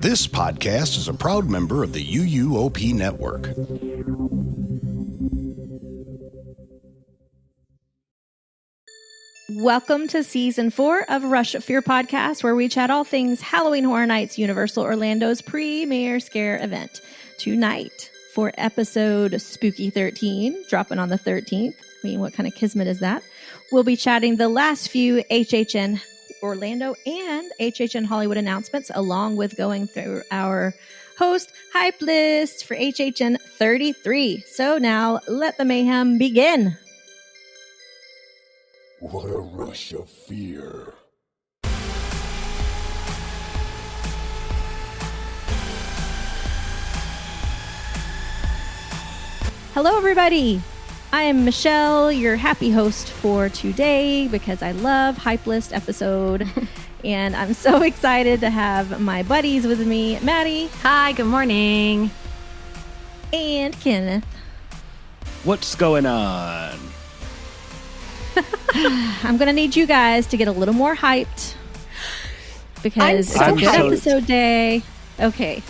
This podcast is a proud member of the UUOP Network. Welcome to Season 4 of Rush of Fear Podcast, where we chat all things Halloween Horror Nights, Universal Orlando's premier scare event. Tonight, for episode Spooky 13, dropping on the 13th. I mean, what kind of kismet is that? We'll be chatting the last few HHN Orlando and HHN Hollywood announcements, along with going through our host hype list for HHN33. So now, let the mayhem begin. What a rush of fear. Hello, everybody. I am Michelle, your happy host for today, because I love Hype List episode. And I'm so excited to have my buddies with me, Maddie. Hi, good morning. And Kenneth. What's going on? I'm going to need you guys to get a little more hyped, because it's a good episode day. Okay.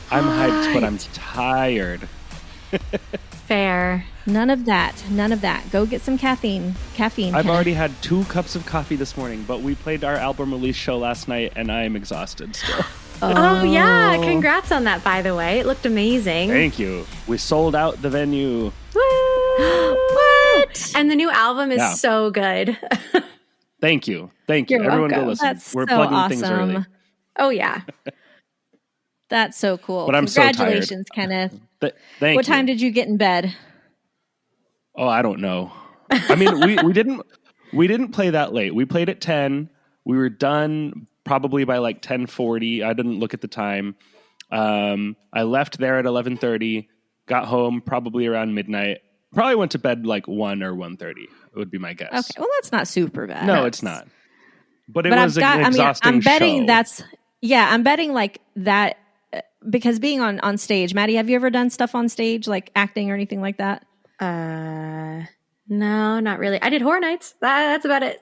I'm hyped, but I'm tired. Fair. None of that. Go get some caffeine. I've already had 2 cups of coffee this morning, but we played our album release show last night, and I am exhausted still. Oh, yeah. Congrats on that, by the way. It looked amazing. Thank you. We sold out the venue. Woo! What? And the new album is so good. Thank you. You're Everyone welcome. go listen. That's We're so plugging awesome. things early. Oh, yeah. That's so cool. But I'm so tired. Congratulations, Kenneth. Thank you. What time did you get in bed? Oh, I don't know. I mean, we didn't play that late. We played at 10. We were done probably by like 10:40. I didn't look at the time. I left there at 11:30. Got home probably around midnight. Probably went to bed like 1 or 1:30. Would be my guess. Okay, well, that's not super bad. No, it's not. But it was an exhausting I'm betting show. I'm betting like that, because being on stage. Maddie, have you ever done stuff on stage, like acting or anything like that? No, not really. I did Horror Nights. That's about it.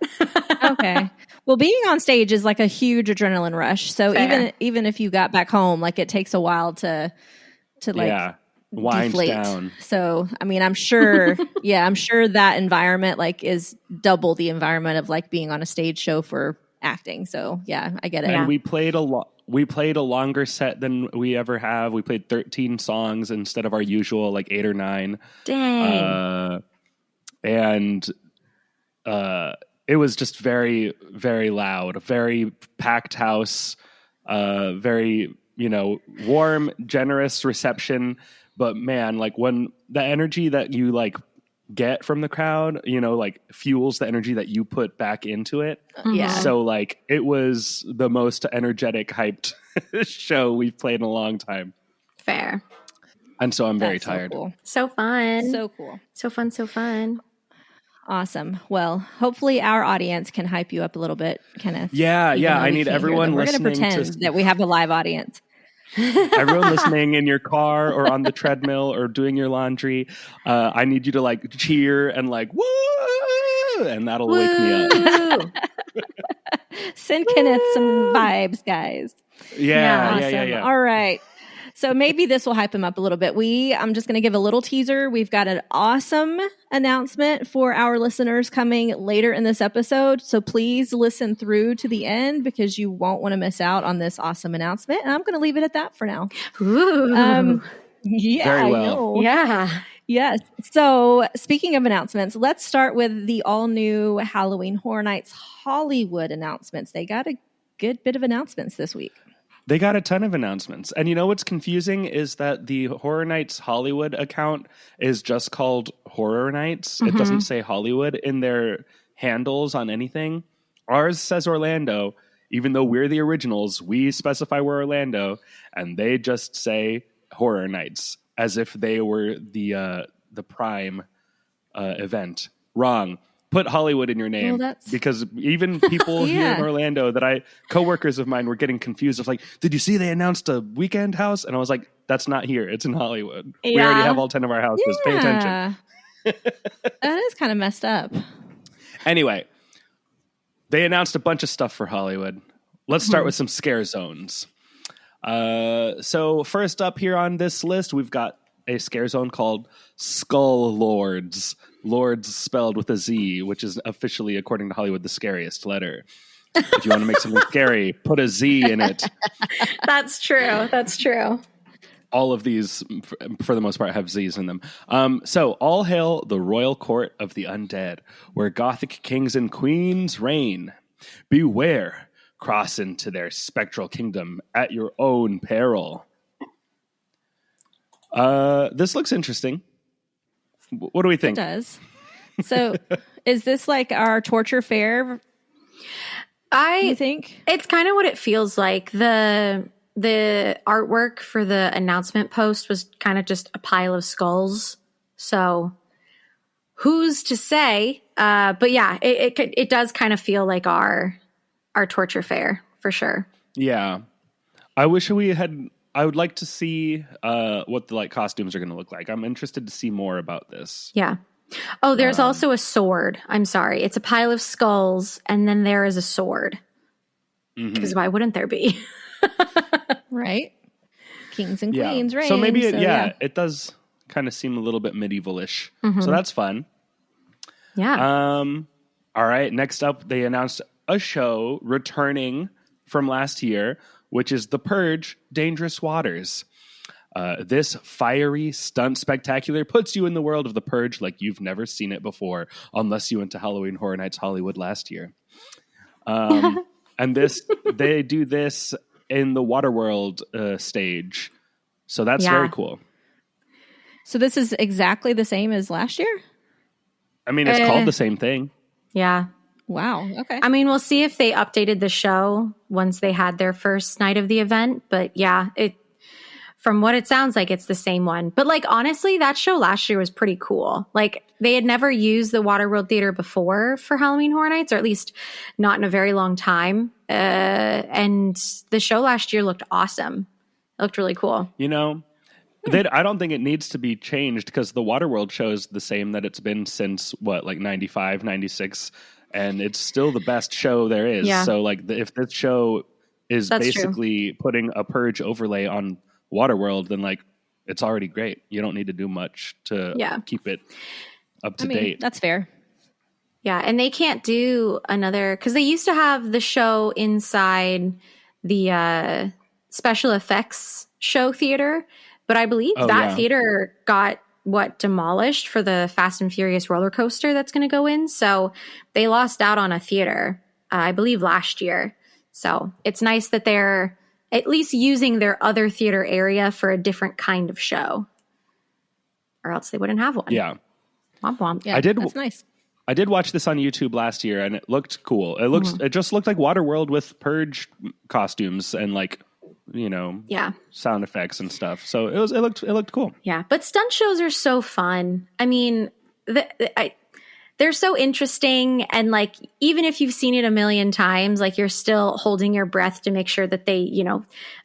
Okay. Well, being on stage is like a huge adrenaline rush. So Fair. even if you got back home, like it takes a while to like winds deflate. down. So, I mean, I'm sure that environment like is double the environment of like being on a stage show for acting. So, yeah, I get it. And we played a longer set than we ever have. We played 13 songs instead of our usual like 8 or 9. Dang. And it was just very, very loud, very packed house, very, warm, generous reception. But man, like when the energy that you like get from the crowd, like fuels the energy that you put back into it. Yeah. So like it was the most energetic, hyped show we've played in a long time. Fair. And so I'm very tired. So cool. So fun. So cool. So fun. Awesome. Well, hopefully our audience can hype you up a little bit, Kenneth. Yeah. I need everyone listening. We're going to pretend that we have a live audience. Everyone listening in your car or on the treadmill or doing your laundry, I need you to like cheer and like woo, and that'll wake me up. Send Kenneth some vibes, guys. Yeah. Awesome. All right. So maybe this will hype him up a little bit. I'm just going to give a little teaser. We've got an awesome announcement for our listeners coming later in this episode. So please listen through to the end, because you won't want to miss out on this awesome announcement. And I'm going to leave it at that for now. Ooh. Yeah, Very well. I know. Yeah. Yes. So speaking of announcements, let's start with the all new Halloween Horror Nights Hollywood announcements. They got a good bit of announcements this week. They got a ton of announcements. And what's confusing is that the Horror Nights Hollywood account is just called Horror Nights. Mm-hmm. It doesn't say Hollywood in their handles on anything. Ours says Orlando. Even though we're the originals, we specify we're Orlando, and they just say Horror Nights as if they were the prime event. Wrong. Put Hollywood in your name, because even people here in Orlando coworkers of mine were getting confused of like, did you see they announced a weekend house? And I was like, that's not here. It's in Hollywood. Yeah. We already have all 10 of our houses. Pay attention. That is kind of messed up. Anyway, they announced a bunch of stuff for Hollywood. Let's start with some scare zones. So first up here on this list, we've got a scare zone called Skull Lords. Lords spelled with a Z, which is officially, according to Hollywood, the scariest letter. If you want to make something scary, put a Z in it. That's true. That's true. All of these, for the most part, have Z's in them. So all hail the royal court of the undead, where Gothic kings and queens reign. Beware, cross into their spectral kingdom at your own peril. This looks interesting. What do we think? It does. So is this like our torture fair? You think? It's kind of what it feels like. The artwork for the announcement post was kind of just a pile of skulls. So who's to say? But yeah, it does kind of feel like our torture fair for sure. Yeah. I wish I would like to see what the like costumes are going to look like. I'm interested to see more about this. Yeah. Oh, there's also a sword. I'm sorry. It's a pile of skulls, and then there is a sword. Because why wouldn't there be? Right? Kings and queens reign. So maybe, it does kind of seem a little bit medieval-ish. So that's fun. Yeah. All right. Next up, they announced a show returning from last year, which is The Purge: Dangerous Waters. This fiery stunt spectacular puts you in the world of The Purge like you've never seen it before, unless you went to Halloween Horror Nights Hollywood last year. And they do this in the Waterworld stage. So that's very cool. So this is exactly the same as last year? I mean, it's called the same thing. Yeah. Wow. Okay. I mean, we'll see if they updated the show once they had their first night of the event. But yeah, from what it sounds like, it's the same one. But like, honestly, that show last year was pretty cool. Like, they had never used the Waterworld Theater before for Halloween Horror Nights, or at least not in a very long time. And the show last year looked awesome. It looked really cool. You know, I don't think it needs to be changed because the Waterworld show is the same that it's been since, like 95, 96. And it's still the best show there is. Yeah. So like if this show is basically putting a Purge overlay on Waterworld, then like it's already great. You don't need to do much to keep it up to date. That's fair. Yeah. And they can't do another, because they used to have the show inside the special effects show theater. But I believe theater got demolished for the Fast and Furious roller coaster that's going to go in. So they lost out on a theater, I believe last year. So it's nice that they're at least using their other theater area for a different kind of show, or else they wouldn't have one. Yeah. Womp womp. Yeah, that's nice. I did watch this on YouTube last year and it looked cool. It just looked like Waterworld with Purge costumes and like, sound effects and stuff. So it looked cool. Yeah. But stunt shows are so fun. I mean, they're so interesting. And like, even if you've seen it a million times, like you're still holding your breath to make sure that they,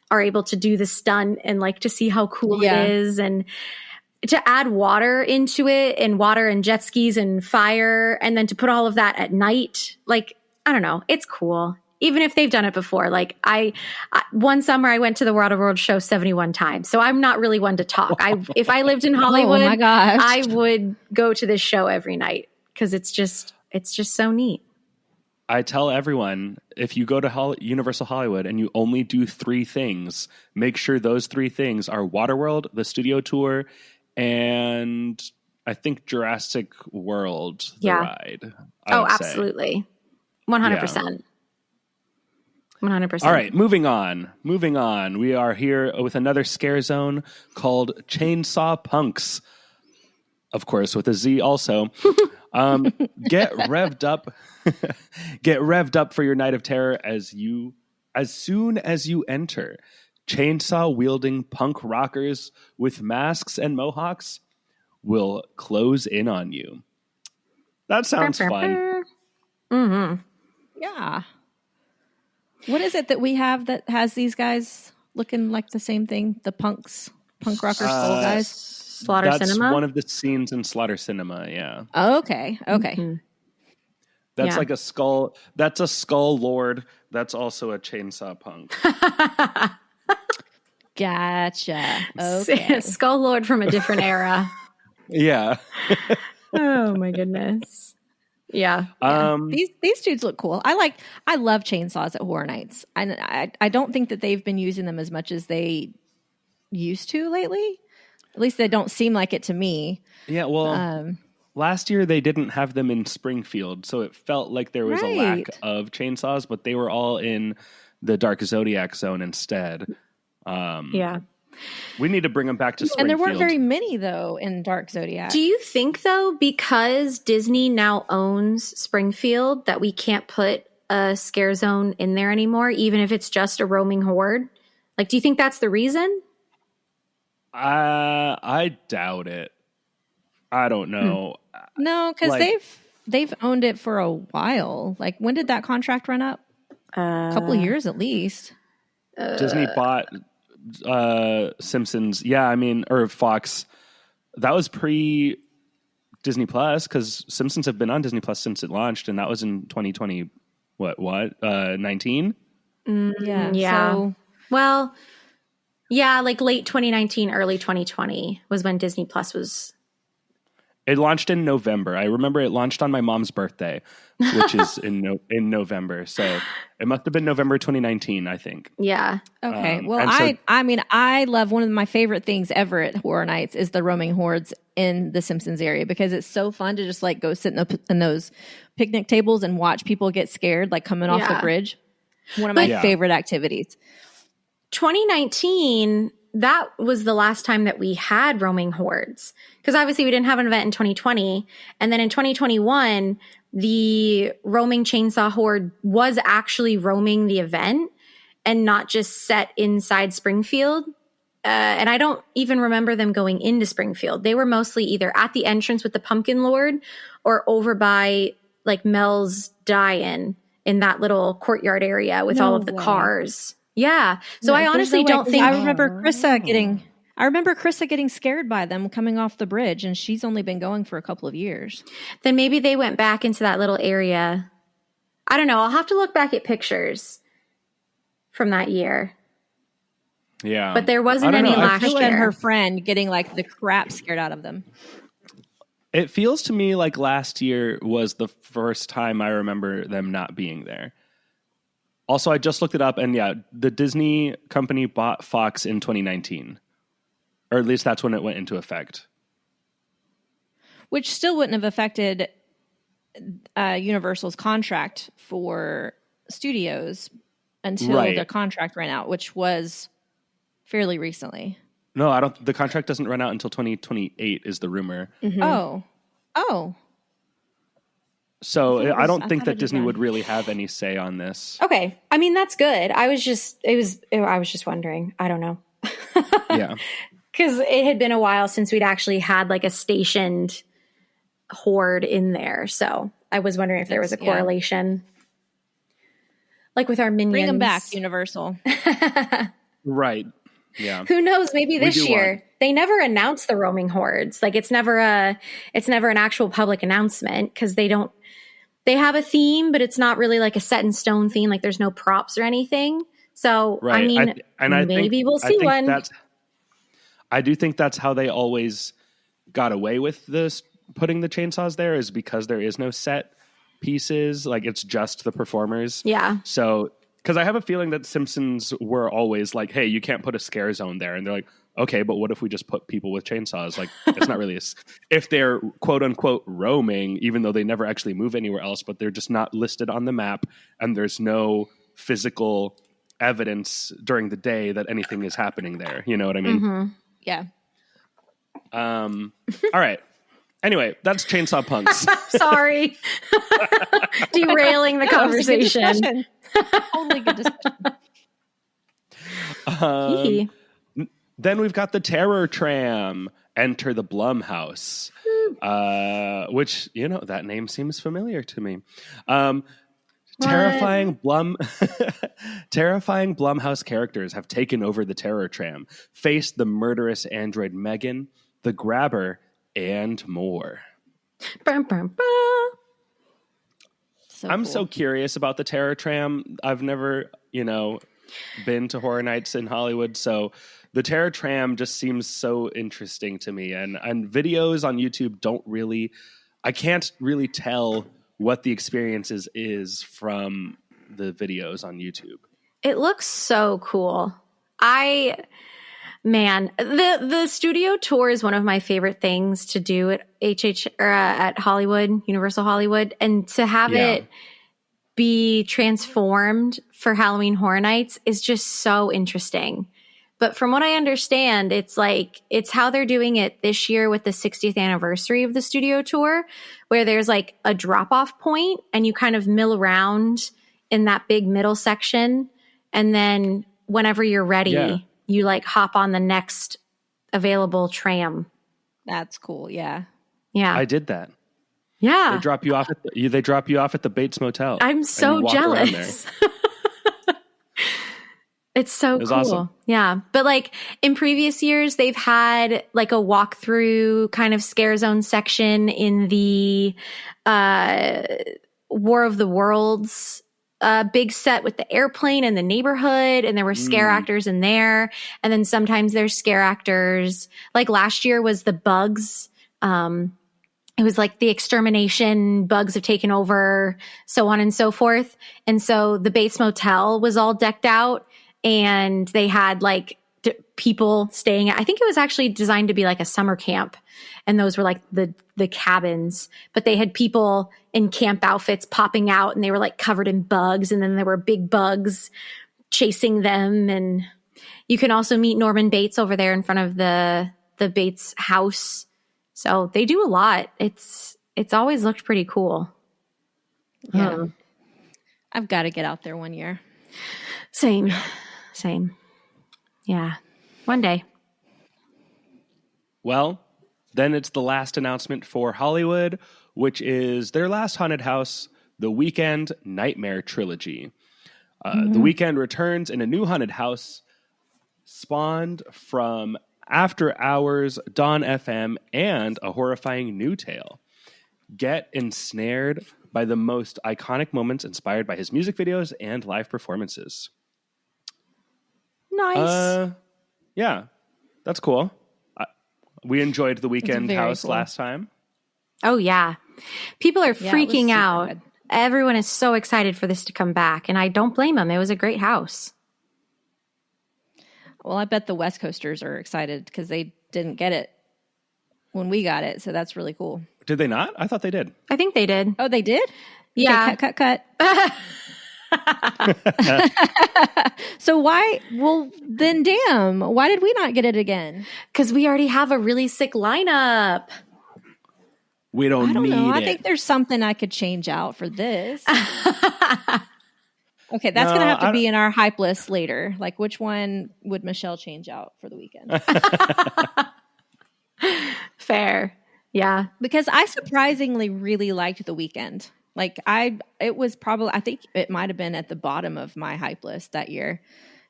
are able to do the stunt and like to see how cool it is. And to add water into it, and water and jet skis and fire, and then to put all of that at night, like, I don't know, it's cool. Even if they've done it before. Like I one summer I went to the Waterworld show 71 times. So I'm not really one to talk. If I lived in Hollywood, oh my gosh, I would go to this show every night because it's just so neat. I tell everyone, if you go to Universal Hollywood and you only do 3 things, make sure those 3 things are Waterworld, the studio tour, and I think Jurassic World, the ride. Absolutely. 100%. Yeah. 100%. All right, moving on. We are here with another scare zone called Chainsaw Punks. Of course, with a Z also. Get revved up. Get revved up for your night of terror as soon as you enter. Chainsaw-wielding punk rockers with masks and mohawks will close in on you. That sounds fun. Mm-hmm. Yeah. What is it that we have that has these guys looking like the same thing? The punk rocker skull guys? Slaughter That's Cinema? one of the scenes in Slaughter Cinema, yeah. Okay. Mm-hmm. That's like a skull. That's a skull lord. That's also a chainsaw punk. Gotcha. Okay. Skull Lord from a different era. Yeah. Oh my goodness. Yeah. These dudes look cool. I love chainsaws at Horror Nights. I don't think that they've been using them as much as they used to lately. At least they don't seem like it to me. Yeah, well, last year they didn't have them in Springfield, so it felt like there was a lack of chainsaws, but they were all in the Dark Zodiac zone instead. Yeah. We need to bring them back to Springfield. And there weren't very many, though, in Dark Zodiac. Do you think, though, because Disney now owns Springfield, that we can't put a scare zone in there anymore, even if it's just a roaming horde? Like, do you think that's the reason? I doubt it. I don't know. No, because they've owned it for a while. Like, when did that contract run up? A couple of years at least. Disney bought Simpsons. Yeah, I mean, or Fox. That was pre Disney Plus, because Simpsons have been on Disney Plus since it launched, and that was in 2020. 19? Yeah. So, well, yeah, like late 2019, early 2020 was when Disney Plus was. It launched in November. I remember it launched on my mom's birthday, which is in November. So it must have been November 2019, I think. Yeah. Okay. Well, I love, one of my favorite things ever at Horror Nights is the roaming hordes in the Simpsons area, because it's so fun to just like go sit in those picnic tables and watch people get scared, like coming off the bridge. One of my favorite activities. 2019, that was the last time that we had roaming hordes, because obviously we didn't have an event in 2020. And then in 2021, the roaming chainsaw horde was actually roaming the event and not just set inside Springfield. And I don't even remember them going into Springfield. They were mostly either at the entrance with the Pumpkin Lord or over by like Mel's Die-In in that little courtyard area with all of the cars. Yeah. So I honestly don't think. I remember Krista getting scared by them coming off the bridge, and she's only been going for a couple of years. Then maybe they went back into that little area. I don't know. I'll have to look back at pictures from that year. Yeah. But there wasn't any last year. And her friend getting like the crap scared out of them. It feels to me like last year was the first time I remember them not being there. Also, I just looked it up, and yeah, the Disney company bought Fox in 2019. Or at least that's when it went into effect. Which still wouldn't have affected Universal's contract for studios until their contract ran out, which was fairly recently. No, the contract doesn't run out until 2028 is the rumor. Mm-hmm. Oh. So I don't think that Disney would really have any say on this. Okay. I mean, that's good. I was just wondering. I don't know. Yeah. Because it had been a while since we'd actually had like a stationed horde in there. So I was wondering if there was a correlation. Like with our minions. Bring them back, Universal. Right. Yeah. Who knows? Maybe this year. They never announce the roaming hordes. Like it's never an actual public announcement, because they have a theme, but it's not really like a set in stone theme. Like there's no props or anything. So, right. I mean, maybe we'll see one. I do think that's how they always got away with this, putting the chainsaws there, is because there is no set pieces. Like it's just the performers. Yeah. So, because I have a feeling that Simpsons were always like, hey, you can't put a scare zone there. And they're like, okay, but what if we just put people with chainsaws? Like, it's not really if they're quote unquote roaming, even though they never actually move anywhere else, but they're just not listed on the map, and there's no physical evidence during the day that anything is happening there. You know what I mean? Mm-hmm. Yeah. All right. Anyway, that's Chainsaw Punks. Sorry. Derailing the conversation. Totally good discussion. Then we've got the Terror Tram. Enter the Blumhouse, which, that name seems familiar to me. Terrifying Blumhouse characters have taken over the Terror Tram, faced the murderous android Megan, the Grabber, and more. Bum, bum, bum. I'm so curious about the Terror Tram. I've never, been to Horror Nights in Hollywood, so the Terror Tram just seems so interesting to me. And videos on YouTube I can't really tell what the experience is from the videos on YouTube. It looks so cool. The studio tour is one of my favorite things to do at at Hollywood, Universal Hollywood, and to have it be transformed for Halloween Horror Nights is just so interesting. But from what I understand, it's how they're doing it this year with the 60th anniversary of the studio tour, where there's like a drop-off point and you kind of mill around in that big middle section. And then whenever you're ready, you like hop on the next available tram. That's cool. Yeah. Yeah. I did that. Yeah. They drop you off at the Bates Motel. I'm so jealous. It's so cool. Awesome. Yeah. But like in previous years, they've had like a walkthrough kind of scare zone section in the War of the Worlds big set with the airplane and the neighborhood, and there were scare actors in there. And then sometimes there's scare actors. Like last year was the bugs. It was like the extermination, bugs have taken over, so on and so forth. And so the Bates Motel was all decked out, and they had like people staying at, I think it was actually designed to be like a summer camp. And those were like the cabins, but they had people in camp outfits popping out, and they were like covered in bugs. And then there were big bugs chasing them. And you can also meet Norman Bates over there in front of the Bates house. So they do a lot. It's always looked pretty cool. Yeah. I've got to get out there one year. Same. Yeah. One day. Well, then it's the last announcement for Hollywood, which is their last haunted house, the Weekend Nightmare Trilogy. The Weekend returns in a new haunted house spawned from After Hours, Dawn FM, and a horrifying new tale. Get ensnared by the most iconic moments inspired by his music videos and live performances. Nice. Yeah, that's cool. We enjoyed the Weekend house last time. Oh, yeah. People are freaking out. Good. Everyone is so excited for this to come back, and I don't blame them. It was a great house. Well, I bet the West Coasters are excited because they didn't get it when we got it. So that's really cool. Did they not? I thought they did. I think they did. Oh, they did? Yeah. Okay, cut. So why? Well, then damn. Why did we not get it again? Because we already have a really sick lineup. We don't I don't need know. it. I think there's something I could change out for this. Okay, that's going to have to be in our hype list later. Like, which one would Michelle change out for the Weekend? Fair. Yeah. Because I surprisingly really liked the Weekend. Like, it was probably, I think it might have been at the bottom of my hype list that year.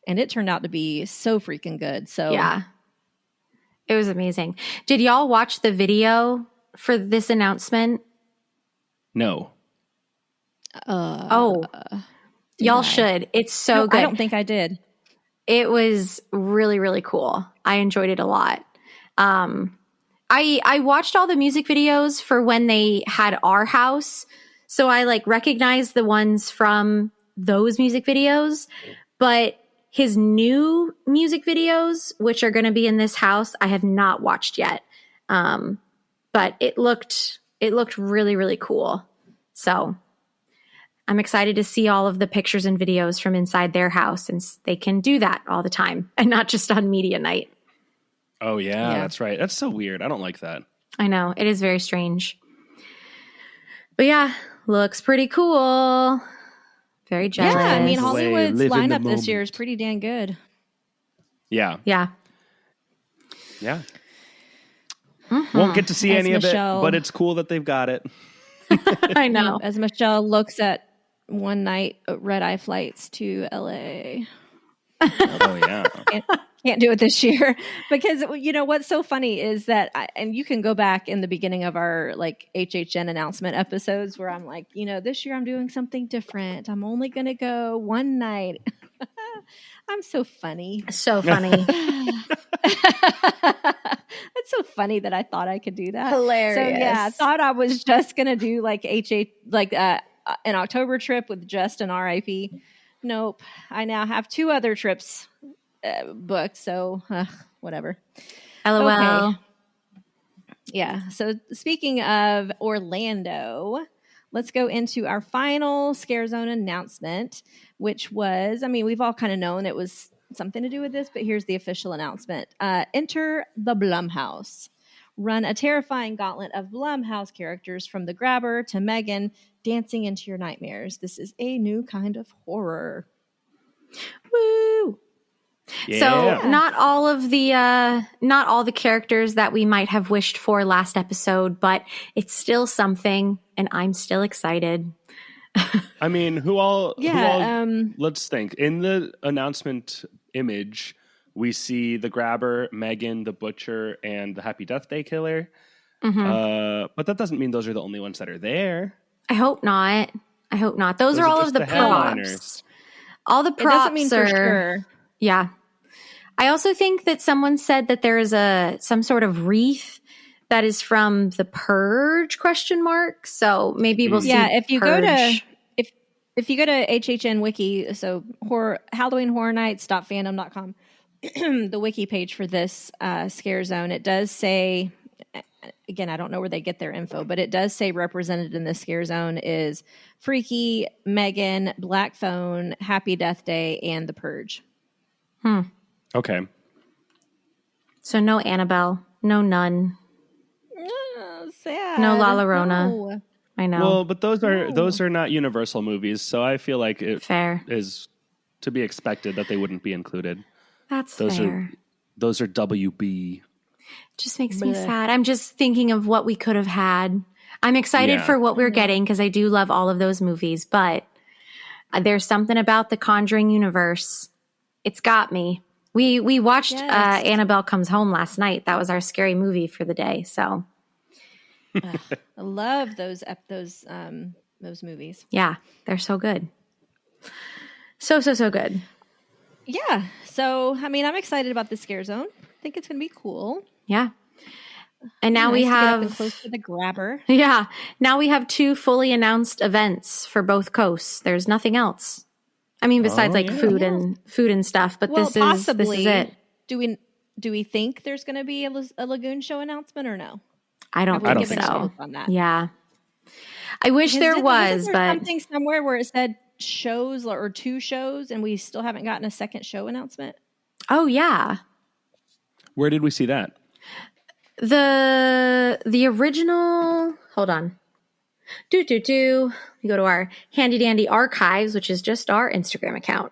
And it turned out to be so freaking good. So, yeah. It was amazing. Did y'all watch the video for this announcement? No. Y'all should. It's so good. I don't think I did. It was really, really cool. I enjoyed it a lot. I watched all the music videos for when they had our house. So I like recognized the ones from those music videos, but his new music videos, which are going to be in this house, I have not watched yet. But it looked really, really cool. So I'm excited to see all of the pictures and videos from inside their house, since they can do that all the time and not just on media night. Oh, yeah, that's right. That's so weird. I don't like that. I know. It is very strange. But yeah, looks pretty cool. Very jealous. Yeah, I mean, Hollywood's Live in the lineup this year is moment. pretty damn good. Yeah. Yeah. Yeah. Won't get to see As any Michelle- of it, but it's cool that they've got it. I know. As Michelle looks at one night red-eye flights to LA. Oh, yeah. Can't do it this year because, you know, what's so funny is that, and you can go back in the beginning of our like HHN announcement episodes where I'm like, you know, this year I'm doing something different. I'm only going to go one night. I'm so funny. So funny. That's so funny that I thought I could do that. Hilarious. So yeah, I thought I was just gonna do like an October trip with just an RIP. Nope. I now have 2 other trips booked. So whatever. LOL. Okay. Yeah. So speaking of Orlando, let's go into our final Scare Zone announcement, which was, I mean, we've all kind of known it was something to do with this, but here's the official announcement. Enter the Blumhouse. Run a terrifying gauntlet of Blumhouse characters from the Grabber to Megan dancing into your nightmares. This is a new kind of horror. Woo! Yeah. So not all the characters that we might have wished for last episode, but it's still something, and I'm still excited. I mean, let's think. In the announcement image, we see the Grabber, Megan, the Butcher, and the Happy Death Day Killer. Mm-hmm. But that doesn't mean those are the only ones that are there. I hope not. Those are all of the props. Headliners. All the It doesn't props mean are for sure. Yeah. I also think that someone said that there is some sort of wreath that is from the Purge ? So maybe we'll see. Yeah, if you Purge. go to if you go to HHN Wiki, so Halloween Horror Nights.fandom.com, the wiki page for this Scare Zone, it does say, again, I don't know where they get their info, but it does say represented in the Scare Zone is Freaky, Megan, Black Phone, Happy Death Day, and the Purge. Okay. So no Annabelle, no Nun, Oh, sad. no La Llorona. No. I know. Well, but those are not Universal movies, so I feel like it Fair. is to be expected that they wouldn't be included. That's Those fair. Those are WB. Just makes me sad. I'm just thinking of what we could have had. I'm excited Yeah. for what we're getting because I do love all of those movies, but there's something about the Conjuring universe. It's got me. We watched Yes. Annabelle Comes Home last night. That was our scary movie for the day. So I love those movies. yeah, they're so good. So good. Yeah. So, I mean, I'm excited about the Scare Zone. I think it's going to be cool. Yeah. And now Nice we to get up have and close to the Grabber. Yeah. Now we have 2 fully announced events for both coasts. There's nothing else. I mean, besides food and stuff, but Well, this is it. Do we think there's going to be a Lagoon Show announcement or no? I don't Have we think given so. scope on that? Yeah. I wish there was, there but something somewhere where it said shows or 2 shows and we still haven't gotten a second show announcement? oh yeah. Where did we see that? The original, hold on. We go to our handy dandy archives, which is just our Instagram account.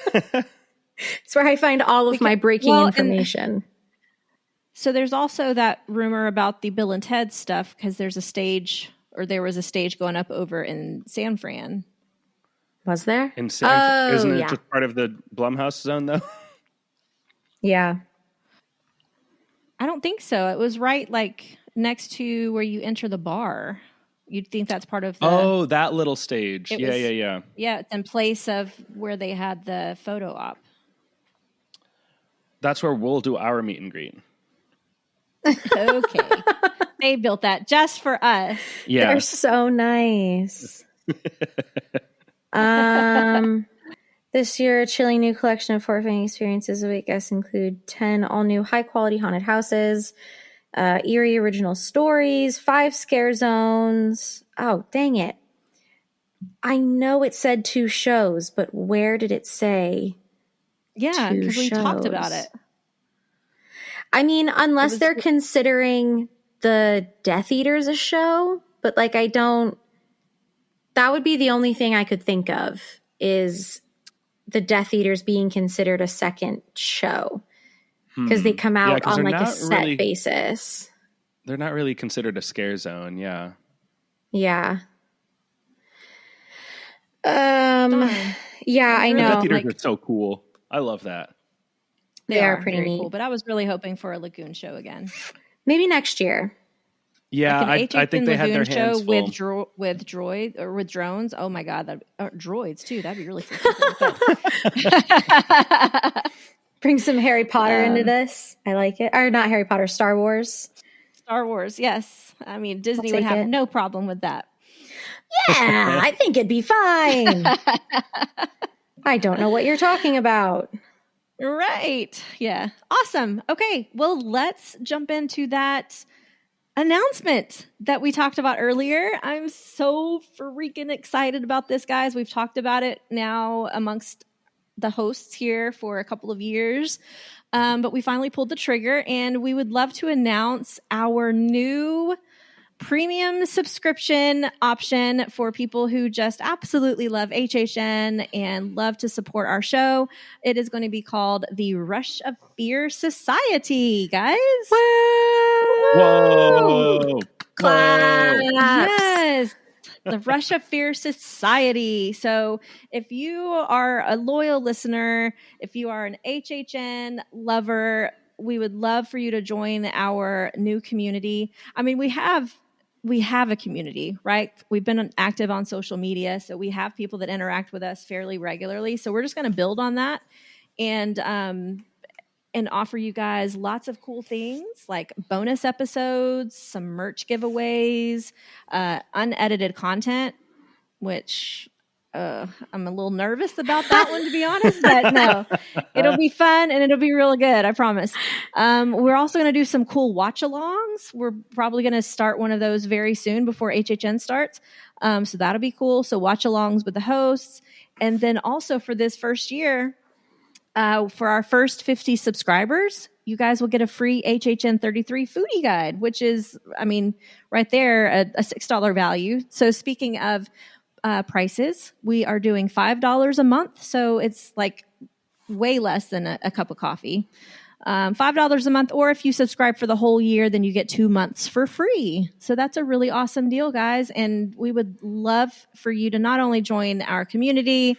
It's where I find all of my breaking information. So there's also that rumor about the Bill and Ted stuff because there was a stage going up over in San Fran. Was there? In isn't it yeah. just part of the Blumhouse zone, though? Yeah. I don't think so. It was right like next to where you enter the bar. You'd think that's part of the... that little stage. Yeah. Yeah, it's in place of where they had the photo op. That's where we'll do our meet and greet. Okay. They built that just for us. Yeah. They're so nice. This year, a chilling new collection of horrifying experiences await guests include 10 all-new high-quality haunted houses, eerie original stories, 5 scare zones. Oh, dang it. I know it said 2 shows, but where did it say? Yeah, because we talked about it. I mean, unless they're considering the Death Eaters a show, but like that would be the only thing I could think of is the Death Eaters being considered a second show because they come out on like a set basis. They're not really considered a scare zone. Yeah. Yeah. Yeah, I know. Death Eaters are so cool. I love that. They are pretty very neat. cool, but I was really hoping for a Lagoon show again. Maybe next year. Yeah, like an I think HHN they had their Lagoon hands show full. with droid or with drones. Oh my god, droids too. That'd be really freaking cool. Bring some Harry Potter into this. I like it. Or not Harry Potter, Star Wars. Star Wars, yes. I mean, Disney would take have it. no problem with that. Yeah, I think it'd be fine. I don't know what you're talking about. Right. Yeah. Awesome. Okay. Well, let's jump into that announcement that we talked about earlier. I'm so freaking excited about this, guys. We've talked about it now amongst the hosts here for a couple of years. But we finally pulled the trigger, and we would love to announce our new premium subscription option for people who just absolutely love HHN and love to support our show. It is going to be called the Rush of Fear Society, guys. Whoa! Claps. Yes. The Rush of Fear Society. So if you are a loyal listener, if you are an HHN lover, we would love for you to join our new community. I mean, we have a community, right? We've been active on social media, so we have people that interact with us fairly regularly. So we're just going to build on that and offer you guys lots of cool things like bonus episodes, some merch giveaways, unedited content, which I'm a little nervous about that one, to be honest, but no, it'll be fun and it'll be really good. I promise. We're also going to do some cool watch alongs. We're probably going to start one of those very soon before HHN starts. So that'll be cool. So watch alongs with the hosts. And then also for this first year, for our first 50 subscribers, you guys will get a free HHN33 foodie guide, which is, I mean, right there, a $6 value. So speaking of prices, we are doing $5 a month. So it's like way less than a cup of coffee. $5 a month, or if you subscribe for the whole year, then you get 2 months for free. So that's a really awesome deal, guys. And we would love for you to not only join our community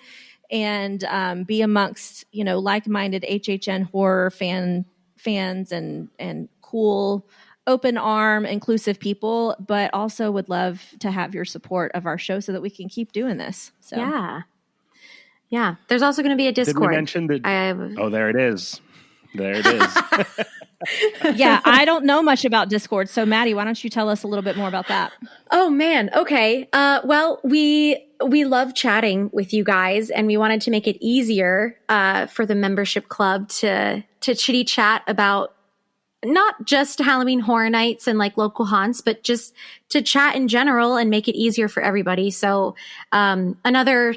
and be amongst, like-minded HHN horror fans and cool, open arm, inclusive people, but also would love to have your support of our show so that we can keep doing this. So yeah. There's also going to be a Discord. Did we mention that? Oh, there it is. There it is. Yeah, I don't know much about Discord. So Maddie, why don't you tell us a little bit more about that? Oh man. Okay. Well, we love chatting with you guys, and we wanted to make it easier for the membership club to chitty chat about not just Halloween Horror Nights and like local haunts, but just to chat in general and make it easier for everybody. So another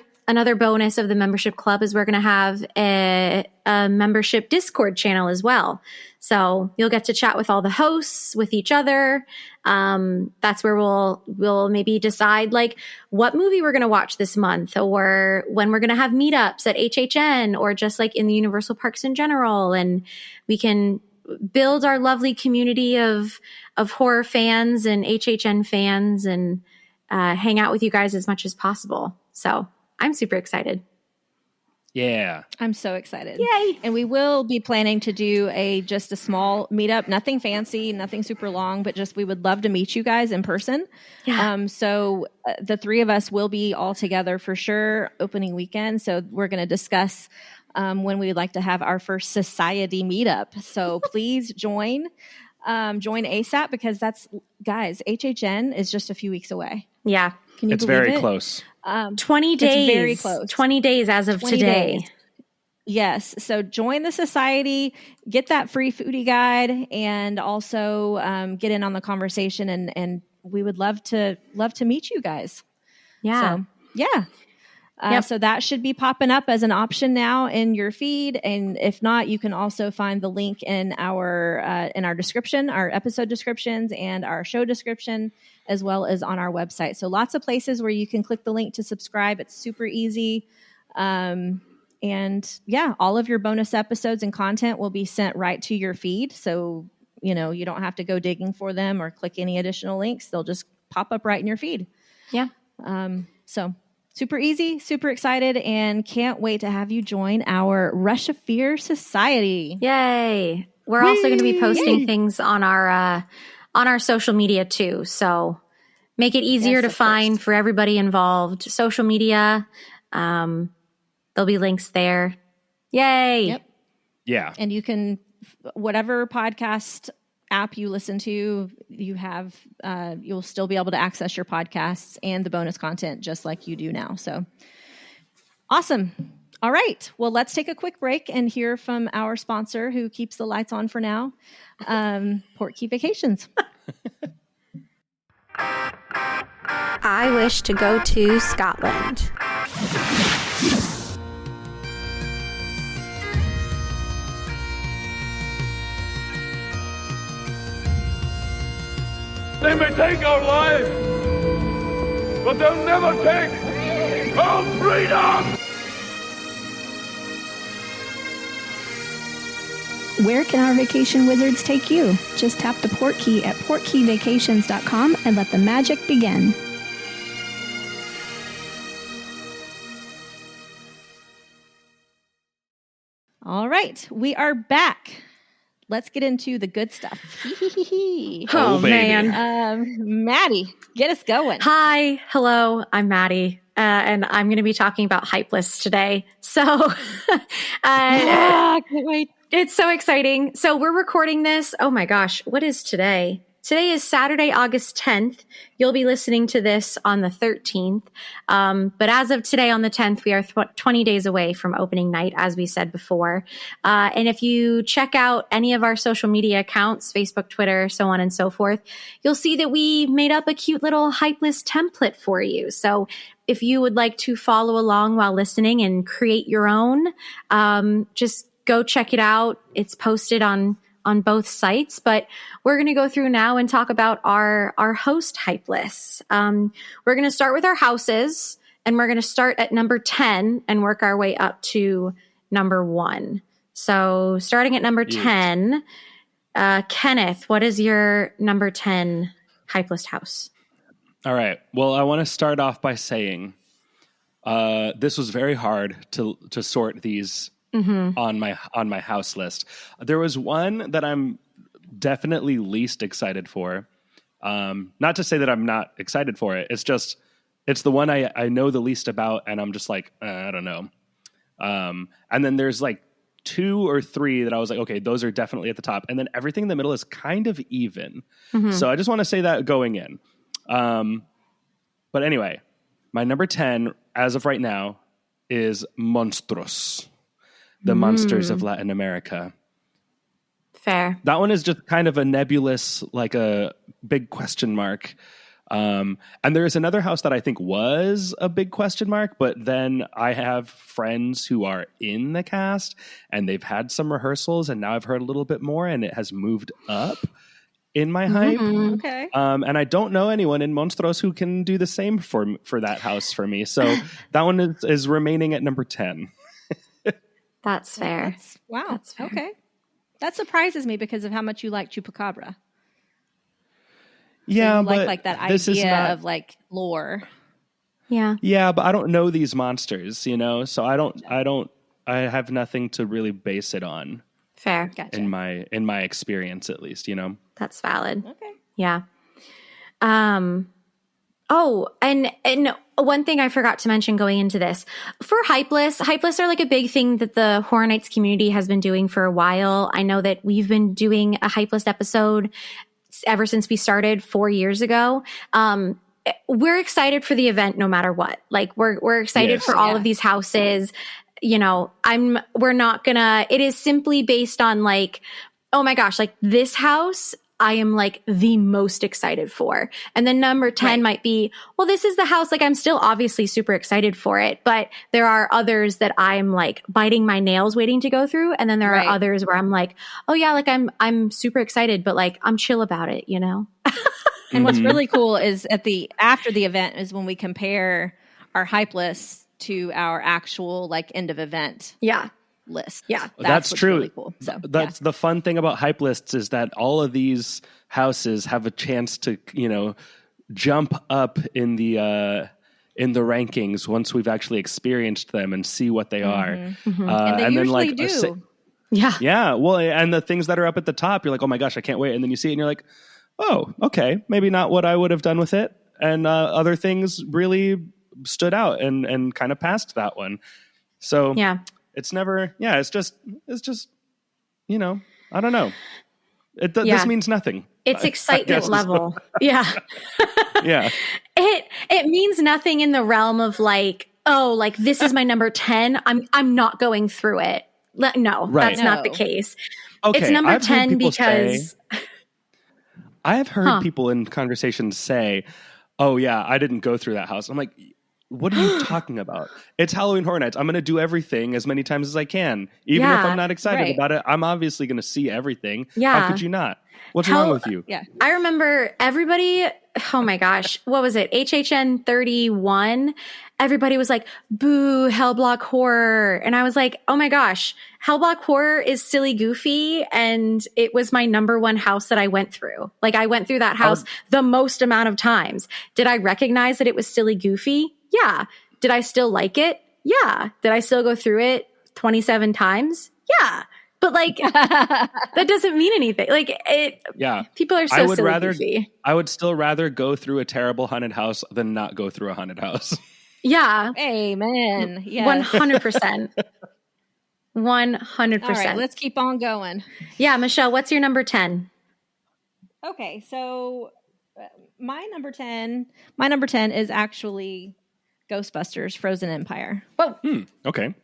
bonus of the membership club is we're going to have a membership Discord channel as well. So you'll get to chat with all the hosts, with each other. That's where we'll maybe decide like what movie we're going to watch this month, or when we're going to have meetups at HHN, or just like in the Universal Parks in general. And we can build our lovely community of horror fans and HHN fans and hang out with you guys as much as possible. So I'm super excited. Yeah. I'm so excited. Yay. And we will be planning to do just a small meetup, nothing fancy, nothing super long, but just we would love to meet you guys in person. Yeah. So the three of us will be all together for sure opening weekend. So we're going to discuss when we would like to have our first society meetup. So please join ASAP, because guys, HHN is just a few weeks away. Yeah. Can you It's believe very it? close. 20 days. It's very close. 20 days as of 20 today. days. Yes. So join the society, get that free foodie guide, and also get in on the conversation. And we would love to meet you guys. Yeah. So, yeah. So that should be popping up as an option now in your feed. And if not, you can also find the link in our description, our episode descriptions and our show description, as well as on our website. So lots of places where you can click the link to subscribe. It's super easy. And yeah, all of your bonus episodes and content will be sent right to your feed. So, you don't have to go digging for them or click any additional links. They'll just pop up right in your feed. Yeah. So super easy, super excited, and can't wait to have you join our Rush of Fear Society. Yay. We're also going to be posting things on our on our social media too. So make it easier to find for everybody involved. Social media, there'll be links there. Yay. Yep. Yeah. And you can, whatever podcast app you listen to, you have, you'll still be able to access your podcasts and the bonus content just like you do now. So awesome. All right. Well, let's take a quick break and hear from our sponsor who keeps the lights on for now, Portkey Vacations. I wish to go to Scotland. They may take our lives, but they'll never take our freedom! Where can our vacation wizards take you? Just tap the Portkey at portkeyvacations.com and let the magic begin. All right. We are back. Let's get into the good stuff. Oh, baby. man. Maddy, get us going. Hi. Hello. I'm Maddy. And I'm going to be talking about hype lists today. So Can't wait. it's so exciting. So we're recording this. Oh my gosh. What is today? Today is Saturday, August 10th. You'll be listening to this on the 13th. But as of today on the 10th, we are 20 days away from opening night, as we said before. And if you check out any of our social media accounts, Facebook, Twitter, so on and so forth, you'll see that we made up a cute little hype list template for you. So if you would like to follow along while listening and create your own, just go check it out. It's posted on both sites, but we're going to go through now and talk about our host hype lists. We're going to start with our houses, and we're going to start at number 10 and work our way up to number 1. So starting at number 10, Kenneth, what is your number 10 hype list house? All right. Well, I want to start off by saying this was very hard to sort these on my house list. There was one that I'm definitely least excited for. Not to say that I'm not excited for it. It's just, it's the one I know the least about, and I'm just like, I don't know. And then there's like 2 or 3 that I was like, okay, those are definitely at the top. And then everything in the middle is kind of even. So I just want to say that going in. But anyway, my number 10 as of right now is Monstruos. The Monsters of Latin America. Fair. That one is just kind of a nebulous, like a big question mark. And there is another house that I think was a big question mark, but then I have friends who are in the cast and they've had some rehearsals, and now I've heard a little bit more and it has moved up in my hype. Okay. And I don't know anyone in Monstros who can do the same for that house for me. So that one is remaining at number 10. That's fair. Wow. That's fair. Okay. That surprises me because of how much you like Chupacabra. Yeah, So but like that this is idea not, of like lore. Yeah. Yeah, but I don't know these monsters, so I have nothing to really base it on Fair. Gotcha. in my experience, at least, That's valid. Okay. Yeah. Oh, and one thing I forgot to mention going into this, for hype lists are like a big thing that the Horror Nights community has been doing for a while. I know that we've been doing a hype list episode ever since we started 4 years ago. We're excited for the event no matter what. Like we're excited for all of these houses. We're not gonna, it is simply based on like, oh my gosh, like this house I am like the most excited for. And then number 10 might be, well, this is the house, like I'm still obviously super excited for it, but there are others that I'm like biting my nails waiting to go through. And then there are others where I'm like, oh yeah, like I'm super excited, but like I'm chill about it, And what's really cool is after the event is when we compare our hype lists to our actual like end of event list. Yeah. That's what's true. Really cool. So that's the fun thing about hype lists is that all of these houses have a chance to, jump up in the rankings once we've actually experienced them and see what they are. and they usually do. Yeah. Yeah. Well, and the things that are up at the top, you're like, oh my gosh, I can't wait. And then you see it and you're like, oh, okay, maybe not what I would have done with it. And other things really stood out and kind of passed that one. So it's never, it's just, I don't know. This means nothing. It's excitement level. Yeah. Yeah. It means nothing in the realm of like, oh, like this is my number 10. I'm not going through it. No, that's not the case. Okay, it's number 10 because I have heard people in conversations say, oh yeah, I didn't go through that house. I'm like, what are you talking about? It's Halloween Horror Nights. I'm going to do everything as many times as I can. Even if I'm not excited about it, I'm obviously going to see everything. Yeah. How could you not? What's wrong with you? Yeah. I remember everybody, oh my gosh, what was it? HHN31. Everybody was like, boo, Hellblock Horror. And I was like, oh my gosh, Hellblock Horror is silly goofy. And it was my number one house that I went through. Like I went through that house the most amount of times. Did I recognize that it was silly goofy? Yeah. Did I still like it? Yeah. Did I still go through it 27 times? Yeah. But like, that doesn't mean anything. Like people are so silly goofy. I would still rather go through a terrible haunted house than not go through a haunted house. Yeah. Amen. Yes. 100%. 100%. All right, let's keep on going. Yeah, Michelle, what's your number 10? Okay, so my number 10 is actually Ghostbusters Frozen Empire. Whoa. Okay.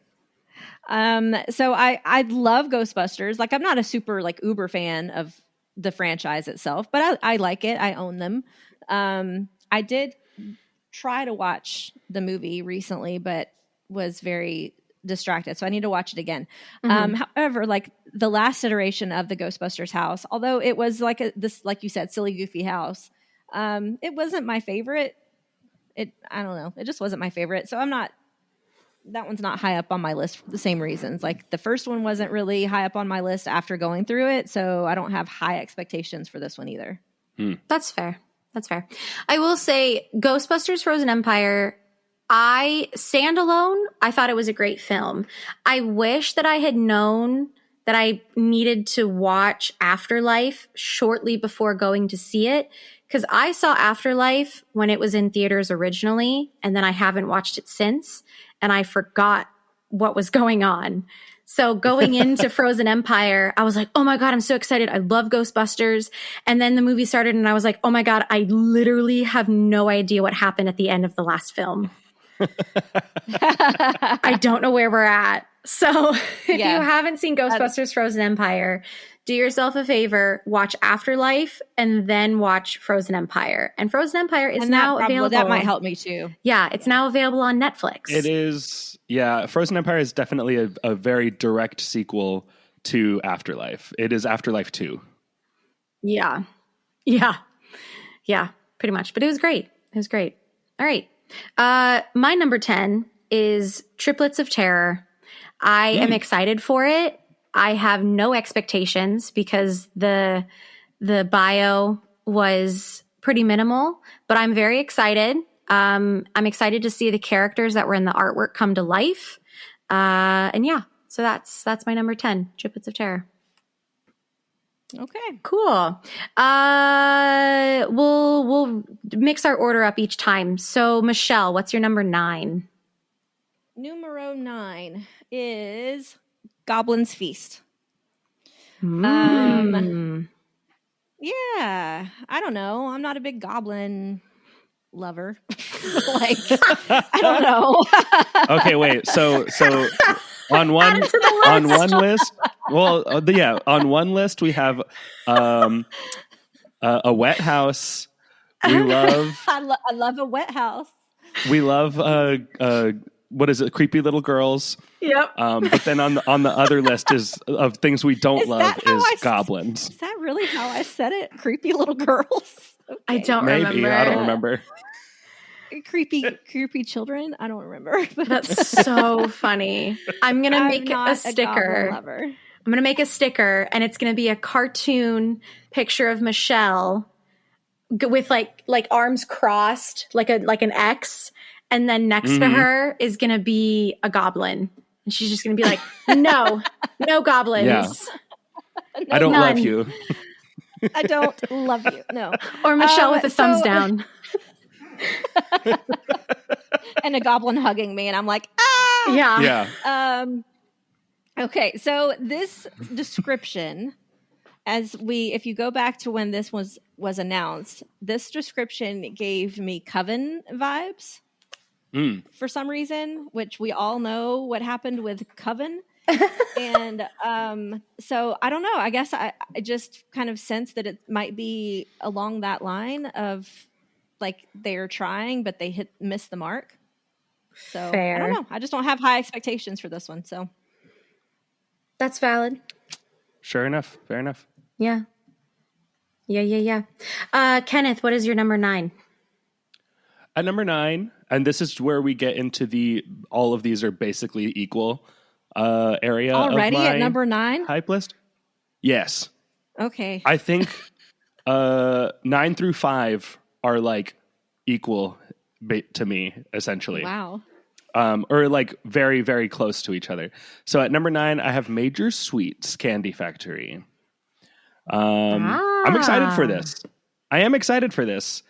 So I love Ghostbusters. Like I'm not a super like uber fan of the franchise itself, but I like it. I own them. I did try to watch the movie recently, but was very distracted. So I need to watch it again. However, like the last iteration of the Ghostbusters house, although it was like this, like you said, silly, goofy house, it wasn't my favorite. I don't know. It just wasn't my favorite. So that one's not high up on my list for the same reasons. Like the first one wasn't really high up on my list after going through it. So I don't have high expectations for this one either. That's fair. That's fair. I will say Ghostbusters Frozen Empire, standalone, I thought it was a great film. I wish that I had known that I needed to watch Afterlife shortly before going to see it. Because I saw Afterlife when it was in theaters originally, and then I haven't watched it since, and I forgot what was going on. So going into Frozen Empire, I was like, oh my God, I'm so excited. I love Ghostbusters. And then the movie started and I was like, oh my God, I literally have no idea what happened at the end of the last film. I don't know where we're at. So if you haven't seen Ghostbusters Frozen Empire, do yourself a favor, watch Afterlife and then watch Frozen Empire. And Frozen Empire is now available. That might help me too. Yeah, it's now available on Netflix. It is. Yeah, Frozen Empire is definitely a very direct sequel to Afterlife. It is Afterlife 2. Yeah, pretty much. But it was great. All right. My number 10 is Triplets of Terror. I am excited for it. I have no expectations because the bio was pretty minimal, but I'm very excited. I'm excited to see the characters that were in the artwork come to life. So that's my number 10, Triplets of Terror. Okay, cool. We'll mix our order up each time. So Michelle, what's your number 9? Numero 9 is Goblin's Feast. Yeah, I don't know. I'm not a big goblin lover. Like, I don't know. Okay, wait. So on one list, on one list we have a wet house. We love. I love a wet house. We love what is it? Creepy little girls. Yep. But then on the other list of things we don't love is goblins. Is that really how I said it? Creepy little girls. Okay. I don't Maybe. remember. I don't remember. Creepy children. I don't remember. That's so funny. I'm gonna make a sticker. I'm gonna make a sticker, and it's gonna be a cartoon picture of Michelle with like arms crossed, like an X. And then next to her is going to be a goblin. And she's just going to be like, no goblins. Yeah. I don't love you. I don't love you. No. Or Michelle with a thumbs down. And a goblin hugging me, and I'm like, ah! Yeah. Okay, so this description, if you go back to when this was announced, this description gave me Coven vibes for some reason, which we all know what happened with Coven. And so I don't know. I guess I just kind of sense that it might be along that line of like they're trying, but they missed the mark. So Fair. I don't know. I just don't have high expectations for this one. So That's valid. Sure enough. Fair enough. Yeah. Kenneth, what is your number 9? At number 9, and this is where we get into all of these are basically equal area already of my at number 9 hype list. Yes. Okay. I think 9 through 5 are like equal to me, essentially. Wow. Or like very, very close to each other. So at number 9, I have Major Sweets Candy Factory. I'm excited for this. I am excited for this.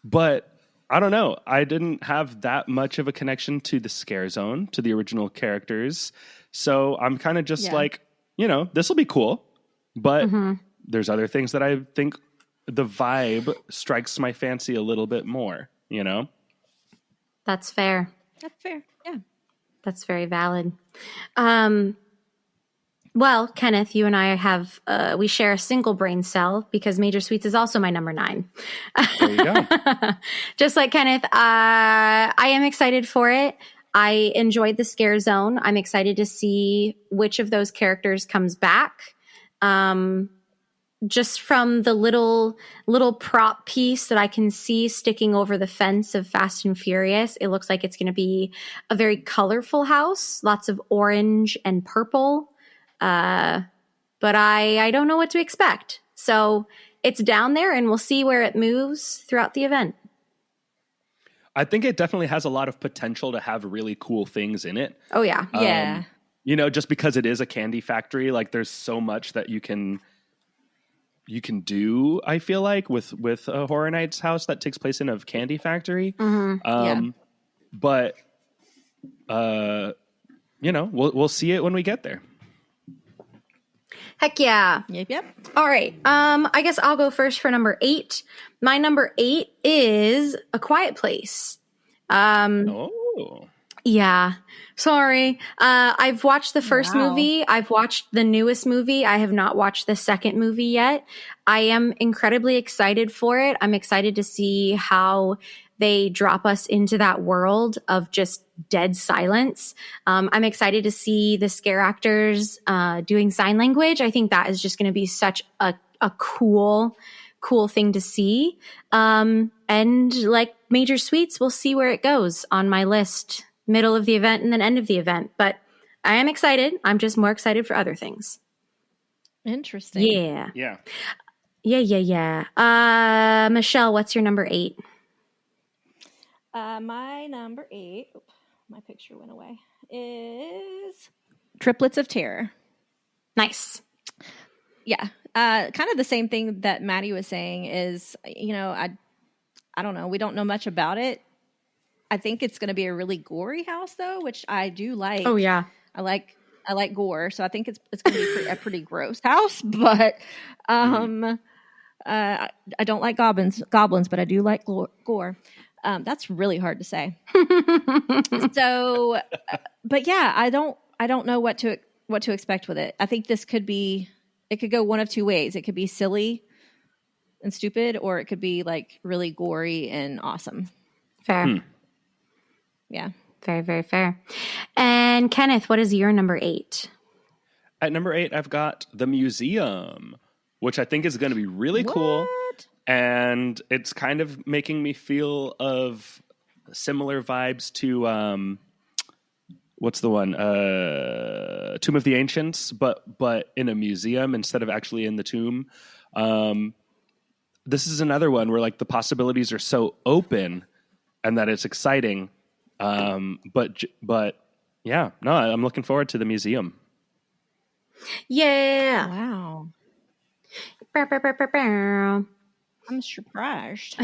But I don't know. I didn't have that much of a connection to the Scare Zone, to the original characters. So I'm kind of just like, this will be cool. But there's other things that I think the vibe strikes my fancy a little bit more, That's fair. That's fair. Yeah. That's very valid. Well, Kenneth, you and I have, we share a single brain cell because Major Sweets is also my number 9. There you go. Just like Kenneth, I am excited for it. I enjoyed the Scare Zone. I'm excited to see which of those characters comes back. Just from the little prop piece that I can see sticking over the fence of Fast and Furious, it looks like it's going to be a very colorful house, lots of orange and purple. But I don't know what to expect. So it's down there and we'll see where it moves throughout the event. I think it definitely has a lot of potential to have really cool things in it. Oh, yeah. Yeah. Just because it is a candy factory, like there's so much that you can do, I feel like, with a Horror Nights house that takes place in a candy factory. But, we'll see it when we get there. Heck yeah. Yep. All right. I guess I'll go first for number 8. My number 8 is A Quiet Place. Yeah. Sorry. I've watched the first movie. I've watched the newest movie. I have not watched the second movie yet. I am incredibly excited for it. I'm excited to see how they drop us into that world of just dead silence. I'm excited to see the scare actors doing sign language. I think that is just going to be such a cool thing to see. And like Major Sweets, we'll see where it goes on my list, middle of the event and then end of the event. But I am excited. I'm just more excited for other things. Interesting. Yeah. Michelle, what's your number 8? My number 8, my picture went away, is Triplets of Terror. Nice. Yeah. Kind of the same thing that Maddie was saying is, I don't know. We don't know much about it. I think it's going to be a really gory house though, which I do like. Oh yeah. I like gore. So I think it's going to be a pretty gross house, but, I don't like goblins, but I do like gore. That's really hard to say. So, but yeah, I don't know what to expect with it. I think it could go one of two ways. It could be silly and stupid, or it could be like really gory and awesome. Fair. Yeah. Very, very fair. And Kenneth, what is your number 8? At number 8, I've got The Museum, which I think is going to be really cool. And it's kind of making me feel of similar vibes to what's the one? Tomb of the Ancients, but in a museum instead of actually in the tomb. This is another one where like the possibilities are so open and that it's exciting. But yeah, no, I'm looking forward to The Museum. Yeah. Wow. I'm surprised.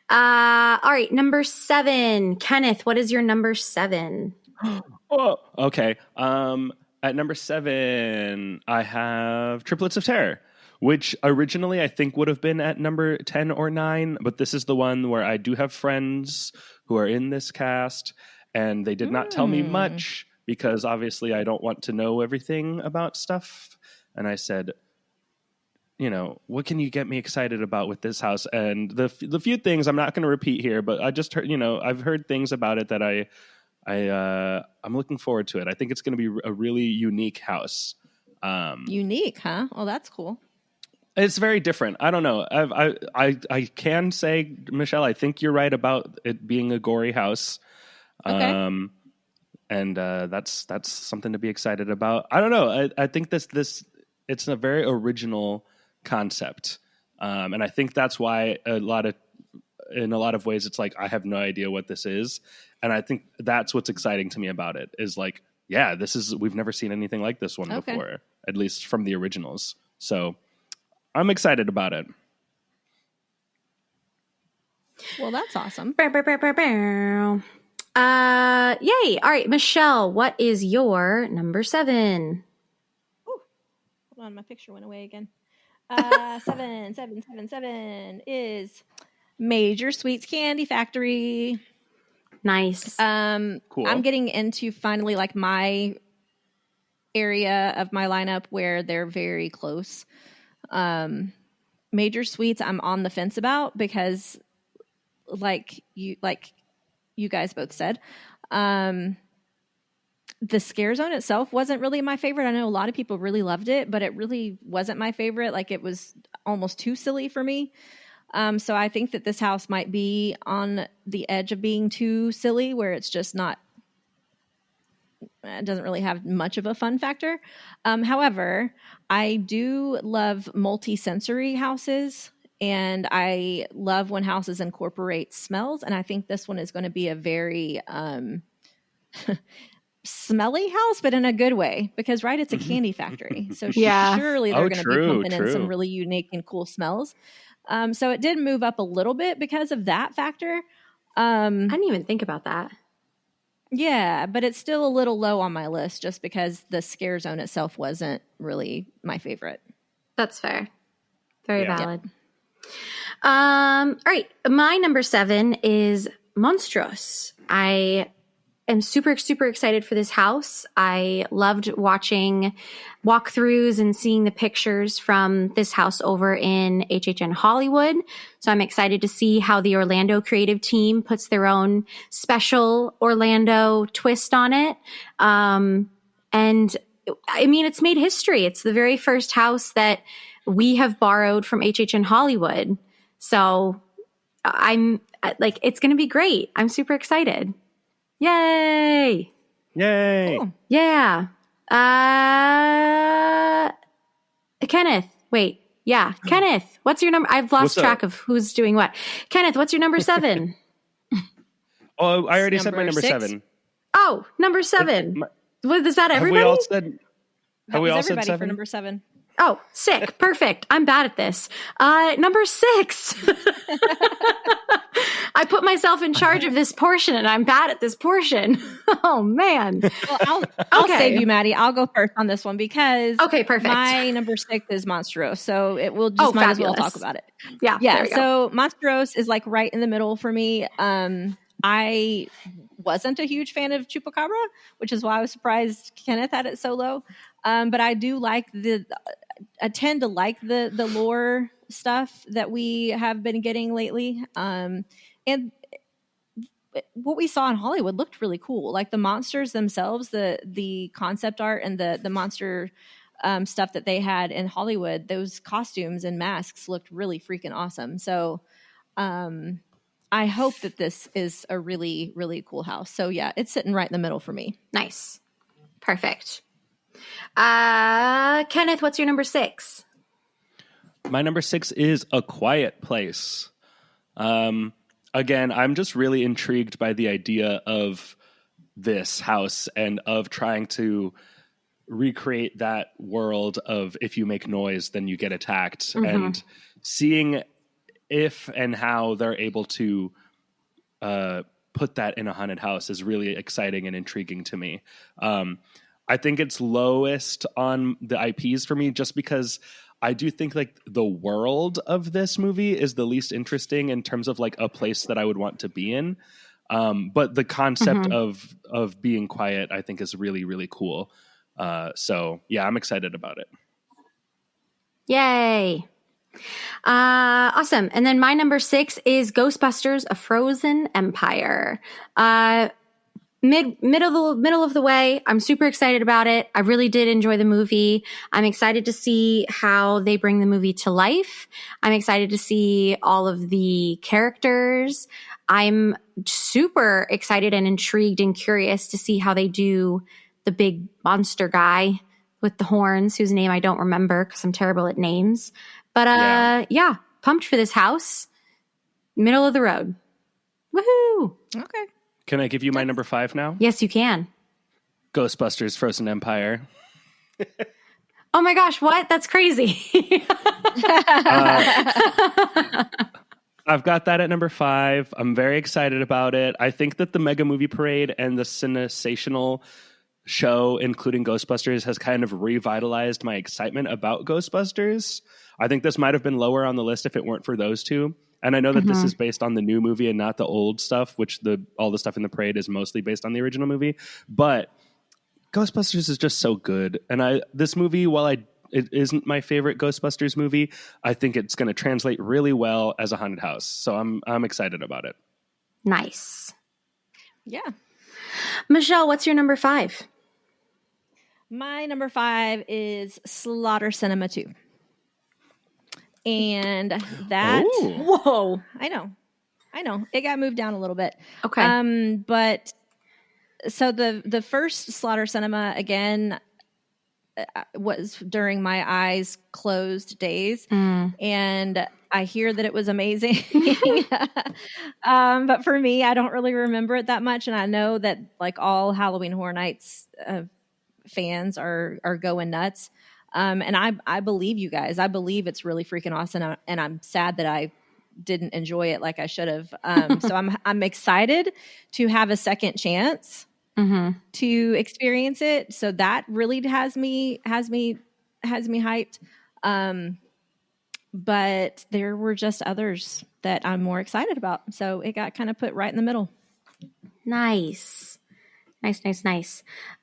All right, number 7. Kenneth, what is your number 7? Oh, okay. At number 7, I have Triplets of Terror, which originally I think would have been at number 10 or 9, but this is the one where I do have friends who are in this cast, and they did not tell me much because obviously I don't want to know everything about stuff. And I said, what can you get me excited about with this house? And the few things I'm not going to repeat here, but I just heard, I've heard things about it that I'm looking forward to it. I think it's going to be a really unique house. Unique, huh? Oh, that's cool. It's very different. I don't know. I can say, Michelle, I think you're right about it being a gory house. Okay. And that's something to be excited about. I don't know. I think this it's a very original concept, and I think that's why in a lot of ways it's like I have no idea what this is, and I think that's what's exciting to me about it is like, yeah, we've never seen anything like this one before, at least from the originals. So I'm excited about it. Well, that's awesome. Yay. All right, Michelle, what is your number 7? Hold on, my picture went away again. 7 is Major Sweets Candy Factory. Nice. Cool. I'm getting into finally like my area of my lineup where they're very close. Major Sweets I'm on the fence about because like you guys both said, the scare zone itself wasn't really my favorite. I know a lot of people really loved it, but it really wasn't my favorite. Like it was almost too silly for me. So I think that this house might be on the edge of being too silly, where it's just not, it doesn't really have much of a fun factor. However, I do love multi-sensory houses, and I love when houses incorporate smells. And I think this one is going to be a very smelly house, but in a good way, because it's a candy factory. So surely they're going to be pumping in some really unique and cool smells. So it did move up a little bit because of that factor. I didn't even think about that. Yeah, but it's still a little low on my list just because the scare zone itself wasn't really my favorite. That's fair. Very valid. All right. My number 7 is Monstrous. I am super, super excited for this house. I loved watching walkthroughs and seeing the pictures from this house over in HHN Hollywood. So I'm excited to see how the Orlando creative team puts their own special Orlando twist on it. And I mean, it's made history. It's the very first house that we have borrowed from HHN Hollywood. So I'm like, it's going to be great. I'm super excited. Yay. Cool. Yeah. Kenneth, wait. Yeah. Kenneth, what's your number? I've lost track of who's doing what. Kenneth, what's your number 7? Oh, I already said my number 6? 7. Oh, number 7. Is that everybody? Have we all said everybody 7? for number 7. Oh, sick. Perfect. I'm bad at this. Number 6. I put myself in charge of this portion and I'm bad at this portion. Oh, man. Well, I'll save you, Maddie. I'll go first on this one because perfect. My number 6 is Monstrous. So it will just might as well talk about it. Yeah. So Monstrous is like right in the middle for me. I wasn't a huge fan of Chupacabra, which is why I was surprised Kenneth had it so low. But I do like I tend to like the lore stuff that we have been getting lately. And what we saw in Hollywood looked really cool. Like the monsters themselves, the concept art and the monster stuff that they had in Hollywood, those costumes and masks looked really freaking awesome. So I hope that this is a really, really cool house. So yeah, it's sitting right in the middle for me. Nice. Perfect. Kenneth, what's your number 6? My number 6 is A Quiet Place. Again, I'm just really intrigued by the idea of this house and of trying to recreate that world of if you make noise, then you get attacked, and seeing if and how they're able to put that in a haunted house is really exciting and intriguing to me. I think it's lowest on the IPs for me just because I do think like the world of this movie is the least interesting in terms of like a place that I would want to be in. But the concept of being quiet, I think, is really, really cool. So yeah, I'm excited about it. Yay. Awesome. And then my number 6 is Ghostbusters: A Frozen Empire. Middle of the way. I'm super excited about it. I really did enjoy the movie. I'm excited to see how they bring the movie to life. I'm excited to see all of the characters. I'm super excited and intrigued and curious to see how they do the big monster guy with the horns, whose name I don't remember because I'm terrible at names. But yeah, pumped for this house. Middle of the road. Woohoo! Okay. Can I give you my number 5 now? Yes, you can. Ghostbusters: Frozen Empire. Oh my gosh, what? That's crazy. I've got that at number 5. I'm very excited about it. I think that the Mega Movie Parade and the Cinesational show, including Ghostbusters, has kind of revitalized my excitement about Ghostbusters. I think this might have been lower on the list if it weren't for those two. And I know that this is based on the new movie and not the old stuff, which all the stuff in the parade is mostly based on the original movie. But Ghostbusters is just so good. And this movie, while it isn't my favorite Ghostbusters movie, I think it's going to translate really well as a haunted house. So I'm excited about it. Nice. Yeah. Michelle, what's your number 5? My number 5 is Slaughter Cinema 2. And that, whoa, I know, it got moved down a little bit. Okay. But so the first Slaughter Cinema again was during my eyes closed days, and I hear that it was amazing. But for me, I don't really remember it that much, and I know that like all Halloween Horror Nights fans are going nuts. And I believe you guys. I believe it's really freaking awesome, and I'm sad that I didn't enjoy it like I should have. So I'm excited to have a second chance to experience it. So that really has me hyped. But there were just others that I'm more excited about. So it got kind of put right in the middle. Nice.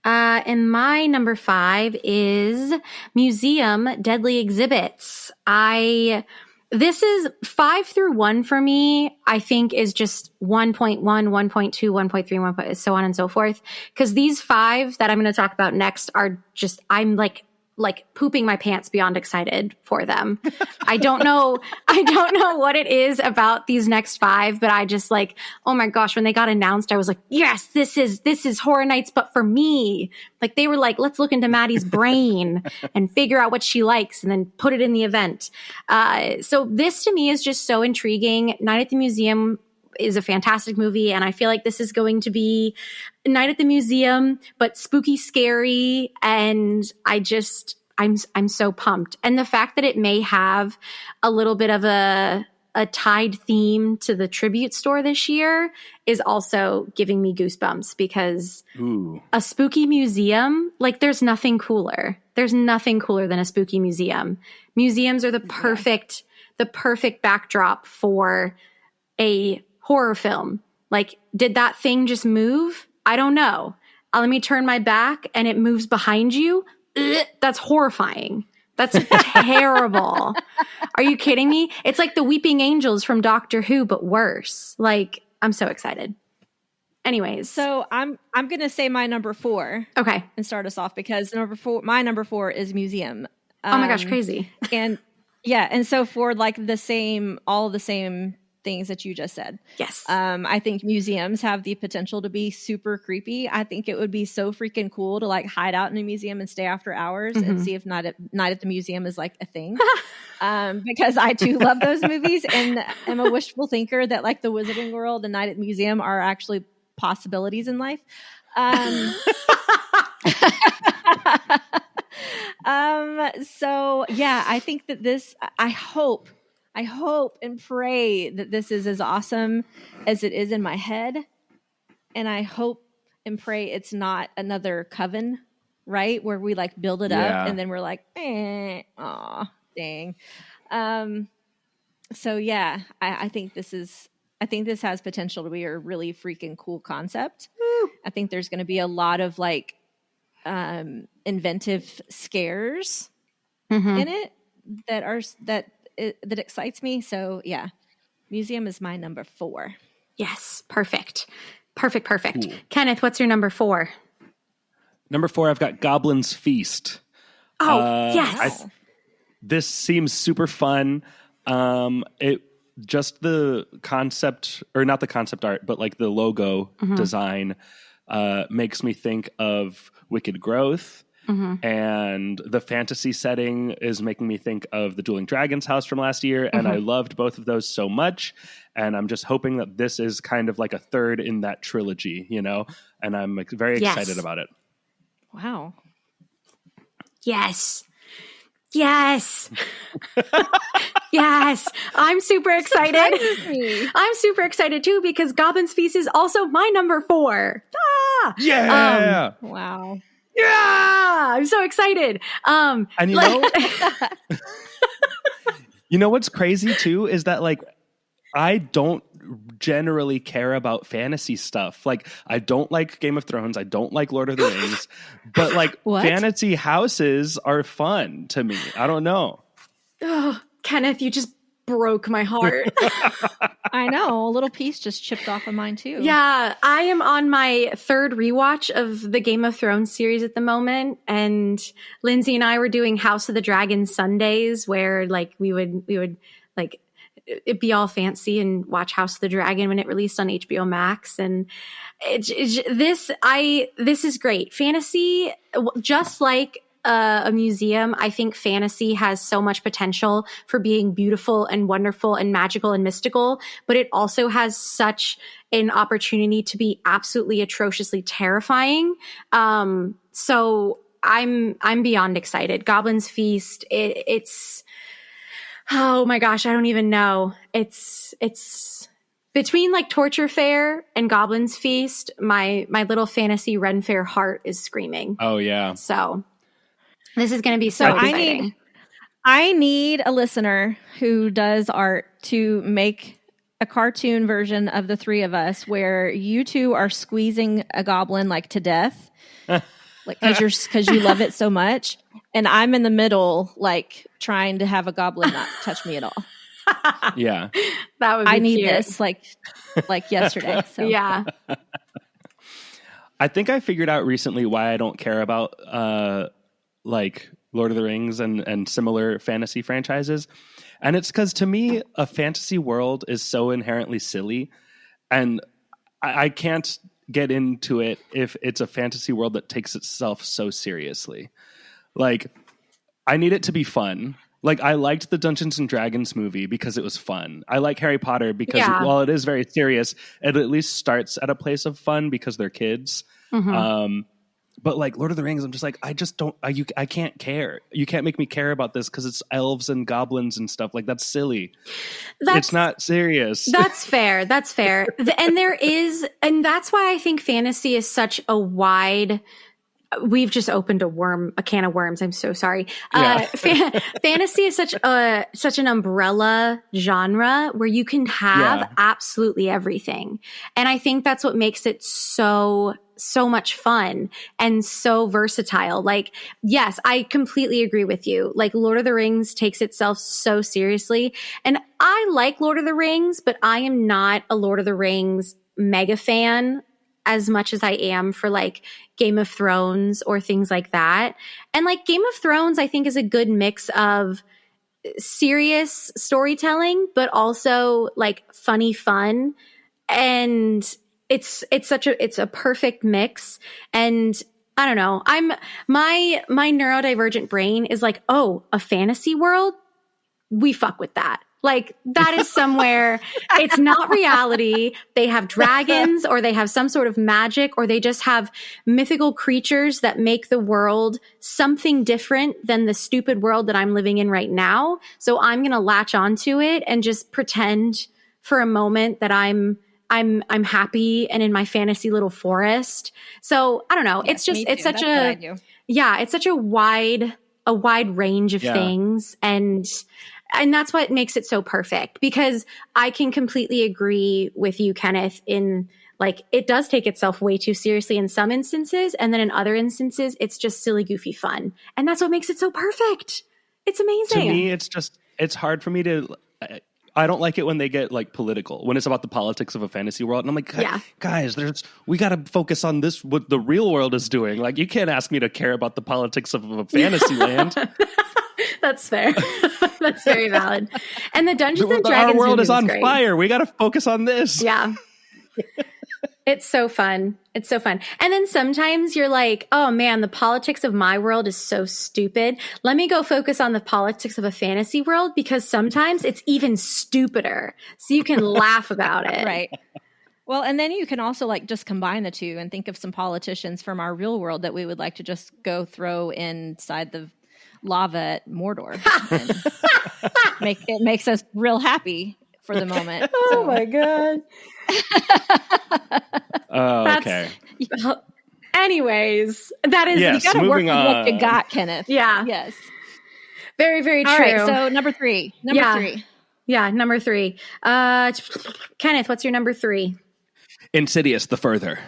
And my number 5 is Museum Deadly Exhibits. This is 5 through 1 for me, I think is just 1.1, 1.2, 1.3, so on and so forth. Because these 5 that I'm going to talk about next are just, I'm like pooping my pants beyond excited for them. I don't know what it is about these next 5, but I just like, oh my gosh, when they got announced, I was like, yes, this is Horror Nights, but for me. Like they were like, let's look into Maddie's brain and figure out what she likes and then put it in the event. So this to me is just so intriguing. Night at the Museum is a fantastic movie, and I feel like this is going to be Night at the Museum, but spooky, scary, and I'm so pumped. And the fact that it may have a little bit of a tied theme to the tribute store this year is also giving me goosebumps, because a spooky museum, like there's nothing cooler. There's nothing cooler than a spooky museum. Museums are the perfect backdrop for a horror film. Like, did that thing just move? I don't know. Let me turn my back and it moves behind you. Ugh, that's horrifying. That's terrible. Are you kidding me? It's like the Weeping Angels from Doctor Who, but worse. Like, I'm so excited. Anyways. So I'm going to say my number 4. Okay. And start us off, because my number 4 is Museum. Oh my gosh, crazy. And yeah. And so for like all the same things that you just said. Yes. I think museums have the potential to be super creepy. I think it would be so freaking cool to like hide out in a museum and stay after hours and see if Night at the Museum is like a thing. Because I too love those movies, and am a wishful thinker that like the Wizarding World and Night at the Museum are actually possibilities in life. So yeah, I think that this, I hope and pray that this is as awesome as it is in my head. And I hope and pray it's not another Coven, right? Where we like build it up and then we're like, aw, dang. So yeah, I think this has potential to be a really freaking cool concept. Woo. I think there's going to be a lot of like inventive scares in it that excites me. So yeah, museum is my number 4. Yes, perfect. Cool. Kenneth, what's your number 4? Number 4, I've got Goblin's Feast. Oh, yes. This seems super fun. Just the concept, or not the concept art, but like the logo design makes me think of Wicked Growth. And the fantasy setting is making me think of the Dueling Dragons house from last year. And I loved both of those so much. And I'm just hoping that this is kind of like a third in that trilogy, you know? And I'm very excited about it. Wow. Yes. Yes. Yes. I'm super excited. I'm super excited too because Goblin's Feast is also my number 4. Ah! Yeah. Wow. Yeah. I'm so excited. And you know, you know what's crazy too is that like I don't generally care about fantasy stuff. Like I don't like Game of Thrones. I don't like Lord of the Rings. But like fantasy houses are fun to me. I don't know. Oh, Kenneth, you just broke my heart. I know. A little piece just chipped off of mine too. Yeah. I am on my 3rd rewatch of the Game of Thrones series at the moment. And Lindsay and I were doing House of the Dragon Sundays where like we would like it'd be all fancy and watch House of the Dragon when it released on HBO Max. And this is great. Fantasy, just like a museum, I think fantasy has so much potential for being beautiful and wonderful and magical and mystical, but it also has such an opportunity to be absolutely atrociously terrifying. So I'm beyond excited. Goblin's Feast, it's oh my gosh, I don't even know. It's between like Torture Fair and Goblin's Feast, my little fantasy Ren Fair heart is screaming. Oh yeah. So this is going to be so exciting. I need a listener who does art to make a cartoon version of the 3 of us where you 2 are squeezing a goblin like to death. Like because you love it so much, and I'm in the middle, like trying to have a goblin not touch me at all. Yeah, that would. Be I need cute. this like yesterday. So yeah, I think I figured out recently why I don't care about like Lord of the Rings and similar fantasy franchises, and it's because to me a fantasy world is so inherently silly, and I can't get into it if it's a fantasy world that takes itself so seriously. Like I need it to be fun. Like I liked the Dungeons and Dragons movie because it was fun. I like Harry Potter because while it is very serious, it at least starts at a place of fun because they're kids. But like Lord of the Rings, I'm just like, I just don't, I can't care. You can't make me care about this because it's elves and goblins and stuff. Like that's silly. It's not serious. That's fair. That's fair. And and that's why I think fantasy is such a wide, we've just opened a can of worms. I'm so sorry. Yeah. Fantasy is such an umbrella genre where you can have absolutely everything. And I think that's what makes it so much fun and so versatile. Like, yes, I completely agree with you. Like Lord of the Rings takes itself so seriously. And I like Lord of the Rings, but I am not a Lord of the Rings mega fan as much as I am for like Game of Thrones or things like that. And like Game of Thrones, I think is a good mix of serious storytelling, but also like funny fun. And it's a perfect mix. And I don't know, my neurodivergent brain is like, oh, a fantasy world, we fuck with that. Like that is somewhere. It's not reality. They have dragons or they have some sort of magic or they just have mythical creatures that make the world something different than the stupid world that I'm living in right now. So I'm going to latch onto it and just pretend for a moment that I'm happy and in my fantasy little forest. So I don't know. Yeah, it's just, it's such it's such a wide range of things. And that's what makes it so perfect, because I can completely agree with you, Kenneth, in like, it does take itself way too seriously in some instances. And then in other instances, it's just silly, goofy fun. And that's what makes it so perfect. It's amazing. To me, it's hard for me to, I don't like it when they get like political, when it's about the politics of a fantasy world. And I'm like, guys, we got to focus on this, what the real world is doing. Like, you can't ask me to care about the politics of a fantasy land. That's fair. That's very valid. And the Dungeons and Dragons our world is on great. fire. We got to focus on this. Yeah. It's so fun. It's so fun. And then sometimes you're like, oh man, the politics of my world is so stupid. Let me go focus on the politics of a fantasy world, because sometimes it's even stupider. So you can laugh about it. Right. Well, and then you can also like just combine the two and think of some politicians from our real world that we would like to just go throw inside the lava at Mordor. And it makes us real happy for the moment. Oh my God. Okay. Anyways, that is, yes, you got to work moving with on. what you got, Kenneth. Yeah. Yes. Very, very true. All right, so number three. Yeah, number 3. Kenneth, what's your number 3? Insidious, The Further.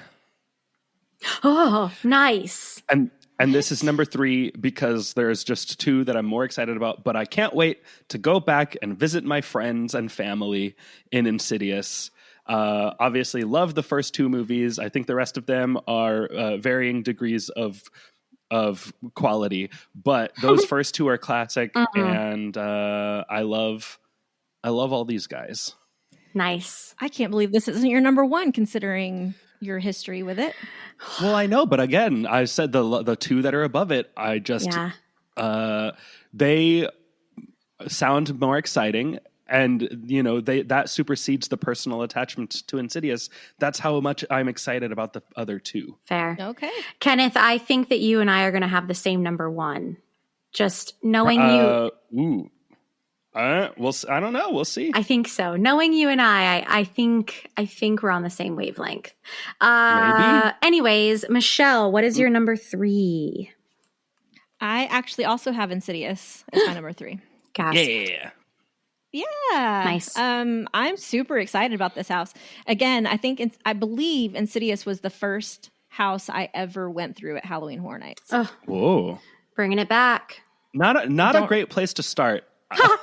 Oh, nice. And this is number 3 because there's just 2 that I'm more excited about, but I can't wait to go back and visit my friends and family in Insidious. Obviously, love the first 2 movies. I think the rest of them are varying degrees of quality, but those first 2 are classic, and I love all these guys. Nice. I can't believe this isn't your number 1, considering your history with it. Well, I know, but again, I said the 2 that are above it. I just they sound more exciting, and you know that supersedes the personal attachment to Insidious. That's how much I'm excited about the other 2. Fair. Okay, Kenneth, I think that you and I are going to have the same number 1. Just knowing you. Ooh. I don't know. We'll see. I think so. Knowing you and I think we're on the same wavelength. Maybe. Anyways, Michelle, what is your number 3? I actually also have Insidious as my number 3. Gosh. Yeah. Yeah. Nice. I'm super excited about this house. Again, I believe Insidious was the first house I ever went through at Halloween Horror Nights. Oh, Whoa. bringing it back. Not a great place to start.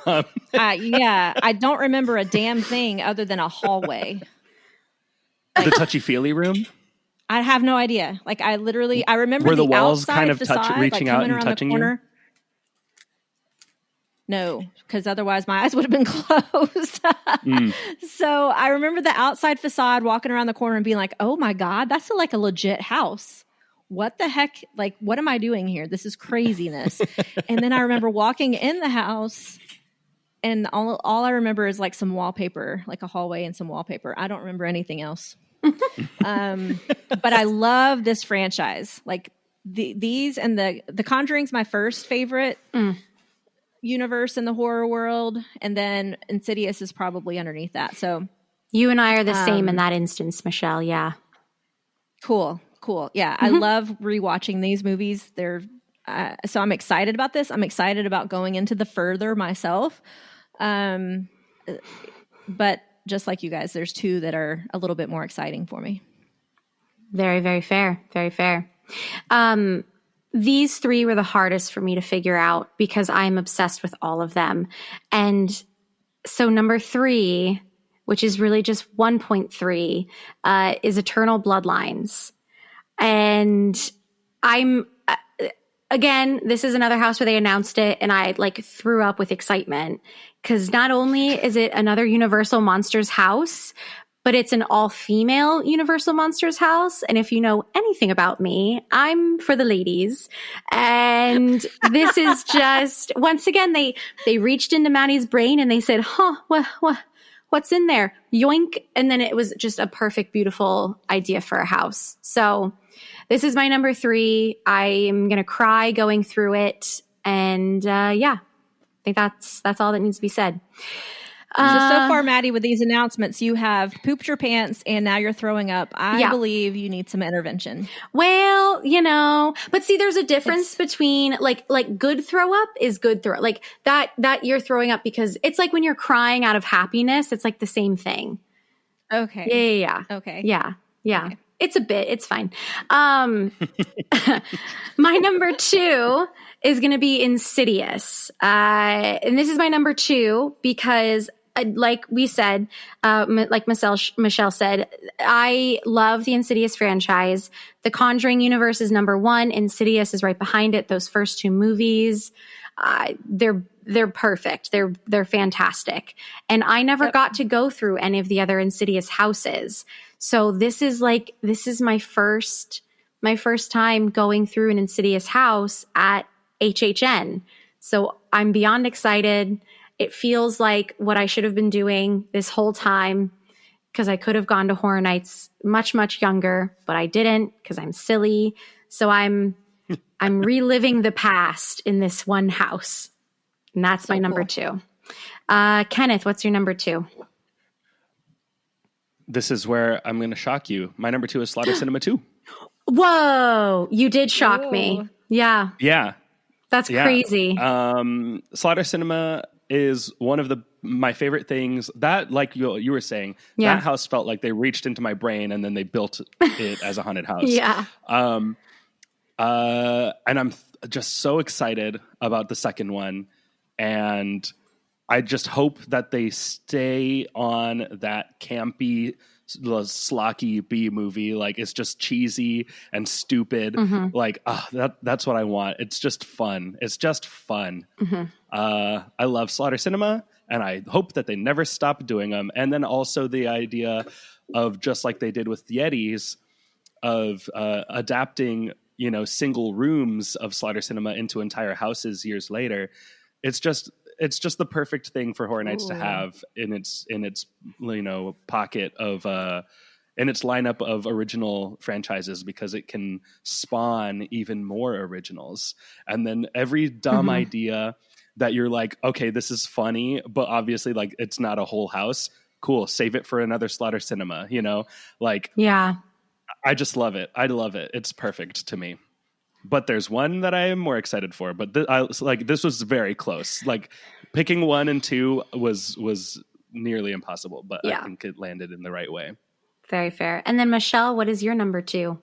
Yeah, I don't remember a damn thing other than a hallway. The touchy-feely room? I have no idea. Like, I remember were the walls outside kind of facade, reaching like, out coming and around touching the corner. No, because otherwise my eyes would have been closed. So I remember the outside facade, walking around the corner and being like, oh my God, that's like a legit house. What the heck? Like, what am I doing here? This is craziness. And then I remember walking in the house, and all I remember is like some wallpaper, like a hallway and some wallpaper. I don't remember anything else. But I love this franchise. Like these and the Conjuring's my first favorite universe in the horror world, and then Insidious is probably underneath that. So you and I are the same in that instance, Michelle. Yeah. Cool. Yeah, I love rewatching these movies. They're so I'm excited about this. I'm excited about going into The Further myself. But just like you guys, there's 2 that are a little bit more exciting for me. Very, very fair. Very fair. These 3 were the hardest for me to figure out because I'm obsessed with all of them. And so number 3, which is really just 1.3, is Eternal Bloodlines. And I'm, again, this is another house where they announced it and I like threw up with excitement because not only is it another Universal Monsters house, but it's an all-female Universal Monsters house. And if you know anything about me, I'm for the ladies. And this is just, once again, they reached into Maddie's brain and they said, what's in there? Yoink. And then it was just a perfect, beautiful idea for a house. So this is my number 3. I am going to cry going through it. And I think that's all that needs to be said. So far, Maddie, with these announcements, you have pooped your pants and now you're throwing up. I believe you need some intervention. Well, but see, there's a difference between like good throw up is good throw, like that you're throwing up because it's like when you're crying out of happiness, it's like the same thing. Okay. Yeah. Okay. Yeah. Okay. It's a bit, it's fine. My number 2 is going to be Insidious. And this is my number 2 because like we said, like Michelle said, I love the Insidious franchise. The Conjuring universe is number 1. Insidious is right behind it. Those first 2 movies, they're perfect. They're fantastic. And I never got to go through any of the other Insidious houses. So this is my first time going through an Insidious house at HHN. So I'm beyond excited. It feels like what I should have been doing this whole time because I could have gone to Horror Nights much, much younger, but I didn't because I'm silly. So I'm reliving the past in this one house. And that's my number 2. Kenneth, what's your number 2? This is where I'm going to shock you. My number 2 is Slaughter Cinema 2. Whoa, you did shock me. Yeah. Yeah. That's crazy. Slaughter Cinema is one of my favorite things that, like you were saying, that house felt like they reached into my brain and then they built it as a haunted house. Yeah. And I'm just so excited about the second one. And I just hope that they stay on that campy, slocky B movie. Like, it's just cheesy and stupid. Mm-hmm. Like, that's what I want. It's just fun. It's just fun. Mm-hmm. I love Slaughter Cinema, and I hope that they never stop doing them. And then also the idea of, just like they did with Yetis, of adapting, single rooms of Slaughter Cinema into entire houses years later. It's just the perfect thing for Horror Nights to have in its pocket of in its lineup of original franchises, because it can spawn even more originals. And then every dumb idea that you're like, okay, this is funny, but obviously like it's not a whole house. Cool, save it for another Slaughter Cinema. I just love it. I love it. It's perfect to me. But there's one that I am more excited for. But this was very close. Like, picking 1 and 2 was nearly impossible. But I think it landed in the right way. Very fair. And then Michelle, what is your number 2?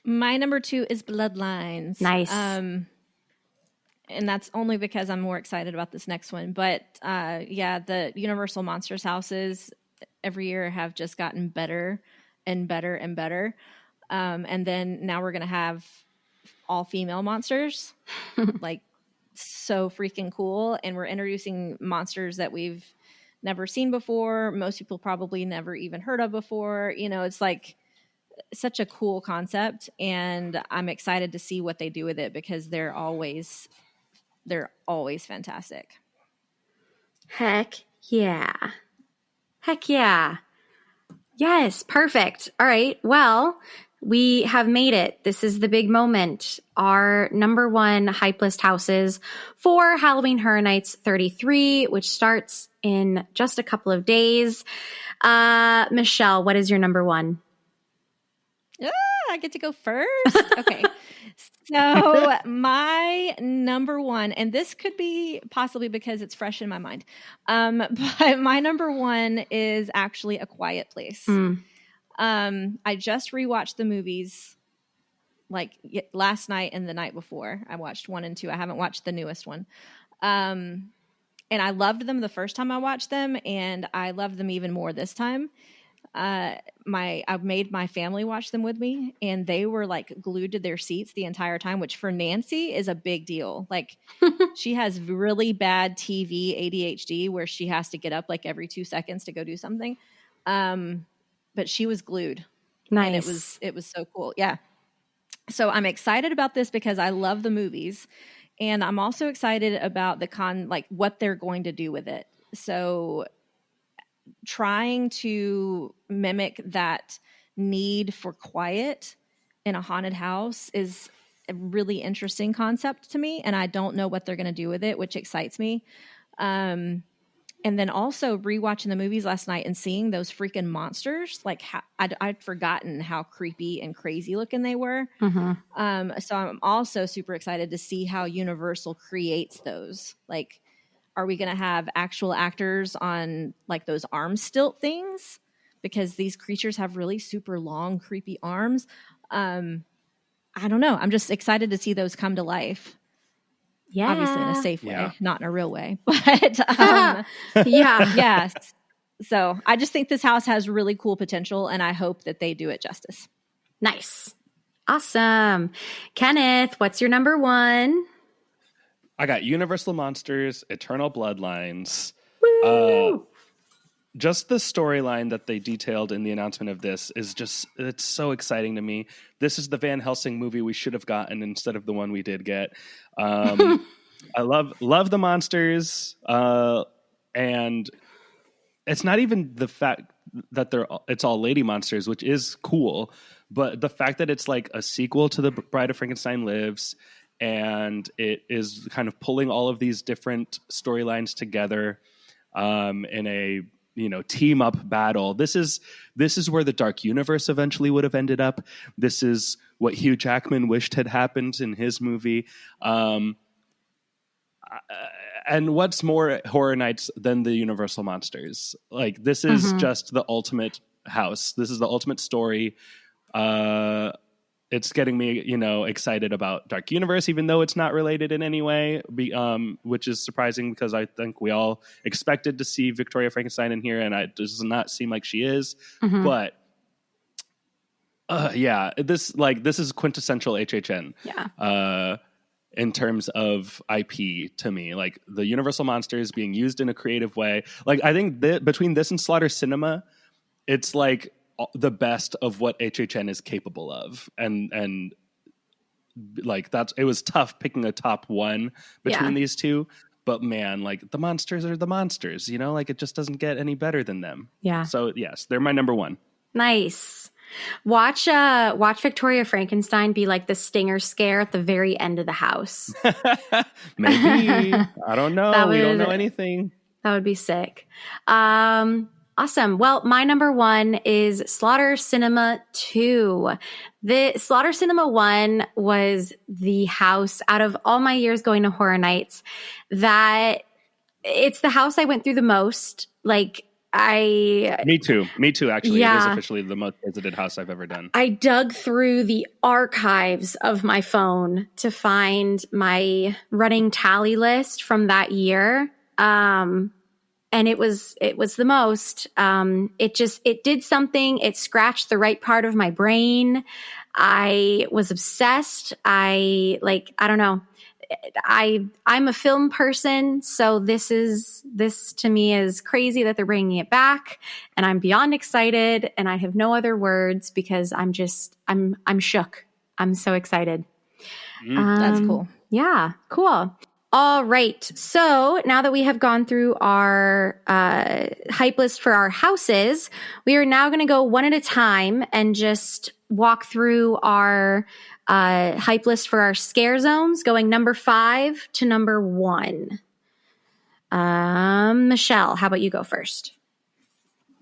My number 2 is Bloodlines. Nice. And that's only because I'm more excited about this next one. But the Universal Monsters houses every year have just gotten better and better and better. And then now we're going to have all female monsters, like, so freaking cool. And we're introducing monsters that we've never seen before. Most people probably never even heard of before. It's like such a cool concept, and I'm excited to see what they do with it because they're always fantastic. Heck yeah. Yes, perfect. All right. Well, we have made it. This is the big moment. Our number 1 hype list houses for Halloween Horror Nights 33, which starts in just a couple of days. Michelle, what is your number 1? I get to go first. Okay. So my number 1, and this could be possibly because it's fresh in my mind, but my number 1 is actually A Quiet Place. I just rewatched the movies like last night and the night before. I watched 1 and 2. I haven't watched the newest one. And I loved them the first time I watched them, and I loved them even more this time. I made my family watch them with me, and they were like glued to their seats the entire time, which for Nancy is a big deal. Like, she has really bad TV ADHD where she has to get up like every 2 seconds to go do something. But she was glued. Nice. And it was so cool. Yeah. So I'm excited about this because I love the movies, and I'm also excited about what they're going to do with it. So trying to mimic that need for quiet in a haunted house is a really interesting concept to me, and I don't know what they're going to do with it, which excites me. And then also rewatching the movies last night and seeing those freaking monsters, like I'd forgotten how creepy and crazy looking they were. Mm-hmm. So I'm also super excited to see how Universal creates those. Like, are we going to have actual actors on like those arm stilt things? Because these creatures have really super long, creepy arms. I don't know. I'm just excited to see those come to life. Yeah. Obviously in a safe way, Yeah. not in a real way. But Yeah. yes. So I just think this house has really cool potential, and I hope that they do it justice. Nice. Awesome. Kenneth, what's your number one? I got Universal Monsters, Eternal Bloodlines. Woo! Just the storyline that they detailed in the announcement of this it's so exciting to me. This is the Van Helsing movie we should have gotten instead of the one we did get. I love the monsters. And it's not even the fact that it's all lady monsters, which is cool, but the fact that it's like a sequel to The Bride of Frankenstein Lives, and it is kind of pulling all of these different storylines together in a team up battle. This is where the Dark Universe eventually would have ended up. This is what Hugh Jackman wished had happened in his movie. And what's more Horror Nights than the Universal Monsters? Like, this is just the ultimate house. This is the ultimate story. It's getting me, excited about Dark Universe, even though it's not related in any way, which is surprising because I think we all expected to see Victoria Frankenstein in here, and it does not seem like she is. But this is quintessential HHN. Yeah. In terms of IP to me, like the Universal Monsters being used in a creative way. Like, I think between this and Slaughter Cinema, it's like the best of what HHN is capable of. And like, it was tough picking a top one between these two, but man, like the monsters are the monsters, like it just doesn't get any better than them. Yeah. So yes, they're my number one. Nice. Watch Victoria Frankenstein be like the stinger scare at the very end of the house. Maybe. I don't know. We don't know anything. That would be sick. Awesome. Well, my number one is Slaughter Cinema 2. The Slaughter Cinema 1 was the house out of all my years going to Horror Nights that it's the house I went through the most. Like, Me too, actually. Yeah. It is officially the most visited house I've ever done. I dug through the archives of my phone to find my running tally list from that year. And it was the most. It did something. It scratched the right part of my brain. I was obsessed. I don't know. I'm a film person, so this to me is crazy that they're bringing it back, and I'm beyond excited, and I have no other words because I'm shook. I'm so excited. That's cool. Yeah, cool. All right. So now that we have gone through our hype list for our houses, we are now going to go one at a time and just walk through our hype list for our scare zones, going number 5 to number 1. Michelle, how about you go first?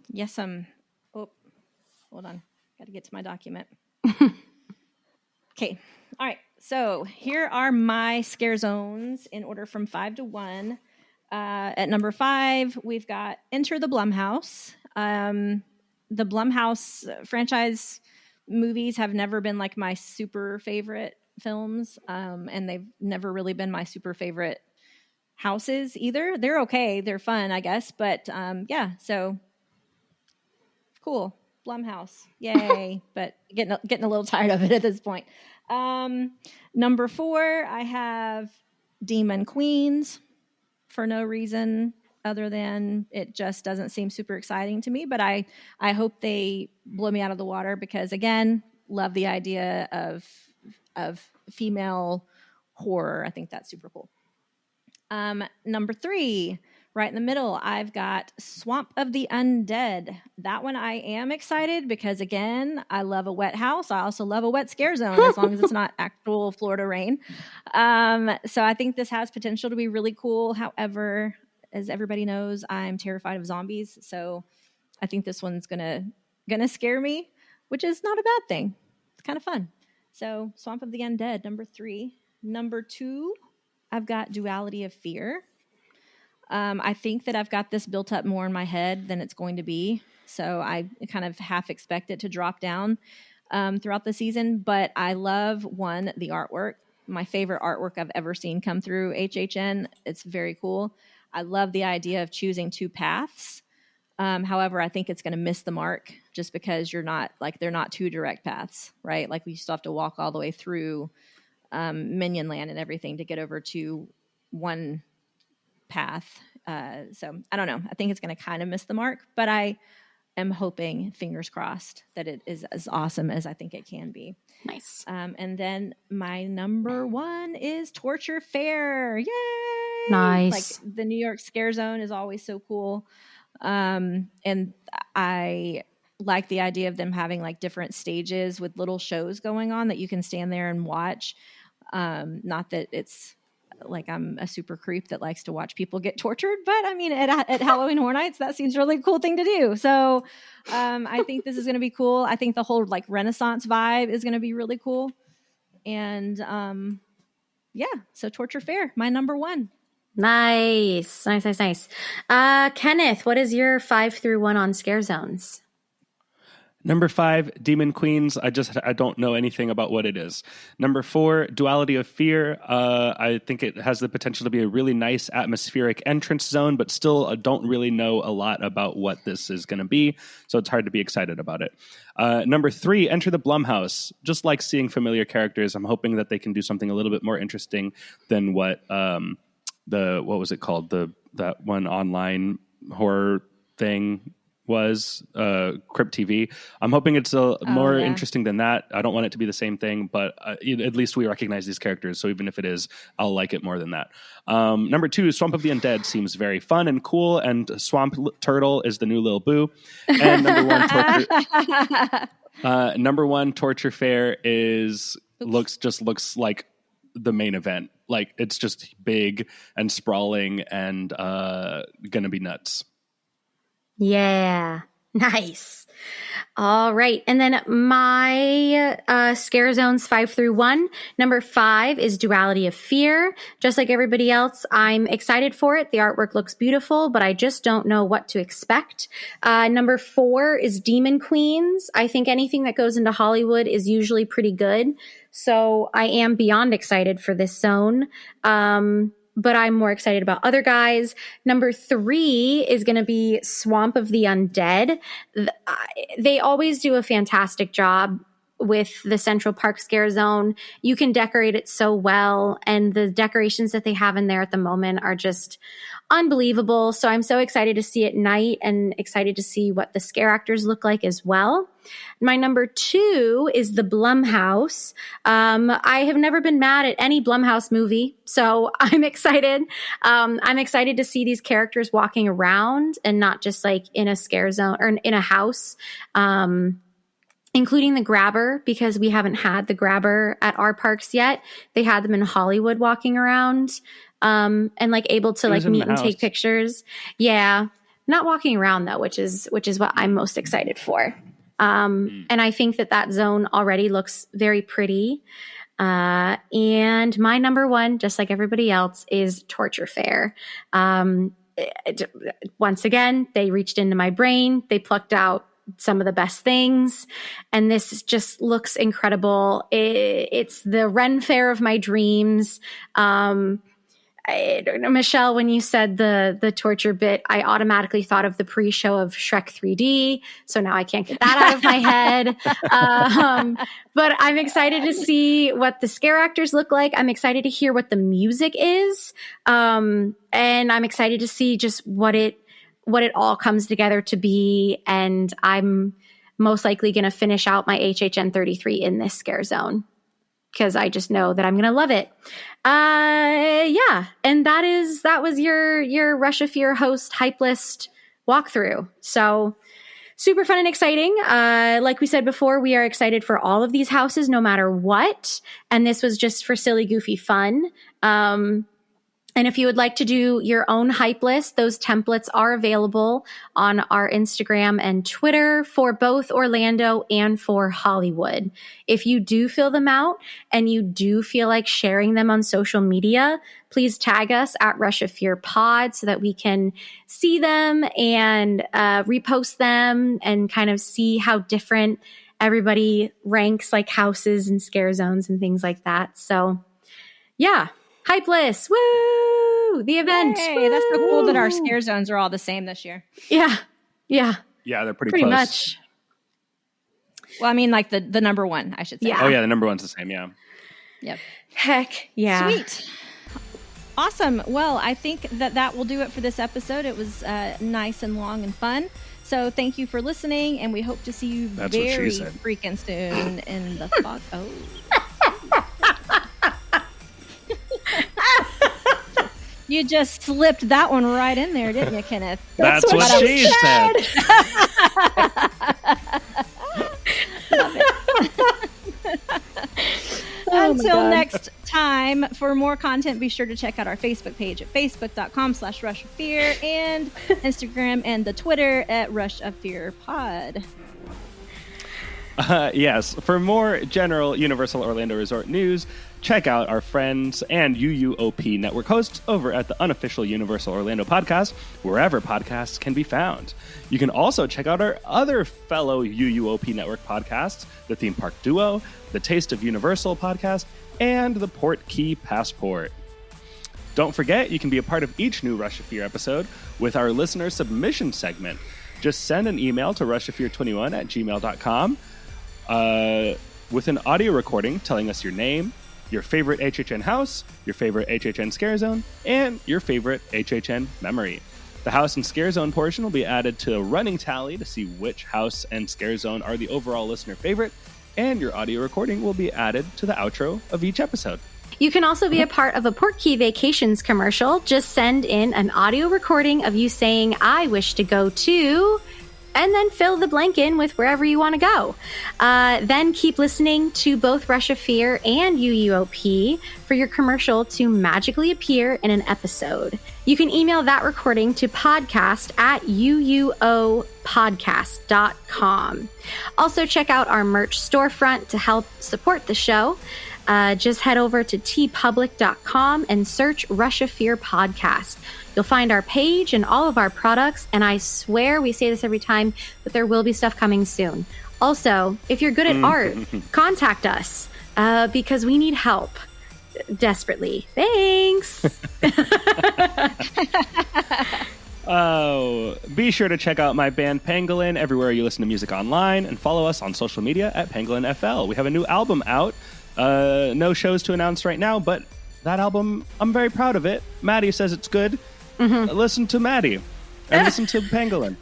Yes, hold on. Got to get to my document. Okay. All right. So here are my scare zones in order from 5 to 1. At number 5, we've got Enter the Blumhouse. The Blumhouse franchise movies have never been like my super favorite films, and they've never really been my super favorite houses either. They're okay. They're fun, I guess. But so cool. Blumhouse. Yay. But getting a little tired of it at this point. Number 4, I have Demon Queens for no reason. other than it just doesn't seem super exciting to me. But I hope they blow me out of the water because, again, love the idea of female horror. I think that's super cool. Number 3, right in the middle, I've got Swamp of the Undead. That one I am excited because, again, I love a wet house. I also love a wet scare zone as long as it's not actual Florida rain. So I think this has potential to be really cool. However, as everybody knows, I'm terrified of zombies. So I think this one's gonna scare me, which is not a bad thing. It's kind of fun. So Swamp of the Undead, number 3. Number 2, I've got Duality of Fear. I think that I've got this built up more in my head than it's going to be. So I kind of half expect it to drop down throughout the season. But I love, the artwork. My favorite artwork I've ever seen come through HHN. It's very cool. I love the idea of choosing 2 paths. However, I think it's going to miss the mark just because they're not 2 direct paths, right? Like we still have to walk all the way through Minion Land and everything to get over to one path. So I don't know. I think it's going to kind of miss the mark, but I am hoping, fingers crossed, that it is as awesome as I think it can be. Nice. And then my number 1 is Torture Fair. Yay! Nice. Like the New York Scare Zone is always so cool. And I like the idea of them having like different stages with little shows going on that you can stand there and watch. Not that it's like I'm a super creep that likes to watch people get tortured, but I mean, at Halloween Horror Nights, that seems a really cool thing to do. So I think this is going to be cool. I think the whole like Renaissance vibe is going to be really cool. And so Torture Fair, my number 1. Nice. Kenneth, what is your 5 through 1 on scare zones? Number 5, Demon Queens. I don't know anything about what it is. Number 4, Duality of Fear. I think it has the potential to be a really nice atmospheric entrance zone, but still don't really know a lot about what this is going to be, so it's hard to be excited about it. Number 3, Enter the Blumhouse. Just like seeing familiar characters, I'm hoping that they can do something a little bit more interesting than what what was it called? That one online horror thing was Crypt TV. I'm hoping it's more interesting than that. I don't want it to be the same thing, but at least we recognize these characters. So even if it is, I'll like it more than that. Number 2, Swamp of the Undead seems very fun and cool. And Swamp Turtle is the new Lil Boo. And number 1, Torture Fair looks like the main event. Like it's just big and sprawling and gonna be nuts. Yeah. Nice. All right. And then my scare zones 5 through 1. Number 5 is Duality of Fear. Just like everybody else, I'm excited for it. The artwork looks beautiful, but I just don't know what to expect. Number 4 is Demon Queens. I think anything that goes into Hollywood is usually pretty good. So I am beyond excited for this zone. But I'm more excited about other guys. Number 3 is going to be Swamp of the Undead. They always do a fantastic job with the Central Park Scare Zone. You can decorate it so well, and the decorations that they have in there at the moment are just unbelievable. So I'm so excited to see it at night and excited to see what the scare actors look like as well. My number 2 is the Blumhouse. I have never been mad at any Blumhouse movie, so I'm excited. I'm excited to see these characters walking around and not just like in a scare zone or in a house. Including the Grabber, because we haven't had the Grabber at our parks yet. They had them in Hollywood walking around and like able to like meet and take pictures. Yeah. Not walking around though, which is what I'm most excited for. And I think that zone already looks very pretty. And my number 1, just like everybody else, is Torture Fair. Once again, they reached into my brain. They plucked out some of the best things, and this just looks incredible. It's the Ren Fair of my dreams. Michelle, when you said the torture bit, I automatically thought of the pre-show of Shrek 3D. So now I can't get that out of my head. But I'm excited to see what the scare actors look like. I'm excited to hear what the music is. And I'm excited to see just what it all comes together to be. And I'm most likely going to finish out my HHN33 in this scare zone, because I just know that I'm going to love it. Yeah. And that was your Rush of Fear host hype list walkthrough. So super fun and exciting. Like we said before, we are excited for all of these houses, no matter what. And this was just for silly, goofy fun. And if you would like to do your own hype list, those templates are available on our Instagram and Twitter for both Orlando and for Hollywood. If you do fill them out and you do feel like sharing them on social media, please tag us at Rush of Fear Pod so that we can see them and repost them and kind of see how different everybody ranks like houses and scare zones and things like that. So yeah. Hype list. Woo! The event. Hey, that's so cool that our scare zones are all the same this year. Yeah. Yeah. Yeah, they're pretty Pretty close. much. Well, I mean, like the number one, I should say. Yeah. Oh, yeah, the number one's the same, yeah. Yep. Heck yeah. Sweet. Awesome. Well, I think that will do it for this episode. It was nice and long and fun. So thank you for listening, and we hope to see you That's what she very said. freaking soon in the fog. Oh. You just slipped that one right in there, didn't you, Kenneth? That's what she said. Love it. Until next time, for more content, be sure to check out our Facebook page at facebook.com/Rush of Fear and Instagram and the Twitter at Rush of Fear Pod. Yes, for more general Universal Orlando Resort news, check out our friends and UUOP network hosts over at the unofficial Universal Orlando podcast, wherever podcasts can be found. You can also check out our other fellow UUOP network podcasts, the Theme Park Duo, the Taste of Universal podcast, and the Port Key Passport. Don't forget, you can be a part of each new Rush of Fear episode with our listener submission segment. Just send an email to rushofear21@gmail.com with an audio recording telling us your name, your favorite HHN house, your favorite HHN scare zone, and your favorite HHN memory. The house and scare zone portion will be added to a running tally to see which house and scare zone are the overall listener favorite, and your audio recording will be added to the outro of each episode. You can also be a part of a Port Key Vacations commercial. Just send in an audio recording of you saying, "I wish to go to," and then fill the blank in with wherever you want to go. Then keep listening to both Rush of Fear and UUOP for your commercial to magically appear in an episode. You can email that recording to podcast@uuopodcast.com. Also, check out our merch storefront to help support the show. Just head over to tpublic.com and search Rush of Fear Podcast. You'll find our page and all of our products, and I swear we say this every time, but there will be stuff coming soon. Also, if you're good at art, contact us because we need help desperately. Thanks. Oh, be sure to check out my band Pangolin everywhere you listen to music online, and follow us on social media at Pangolin FL. We have a new album out. No shows to announce right now, but that album, I'm very proud of it. Maddie says it's good. Listen to Maddie and listen to Pangolin.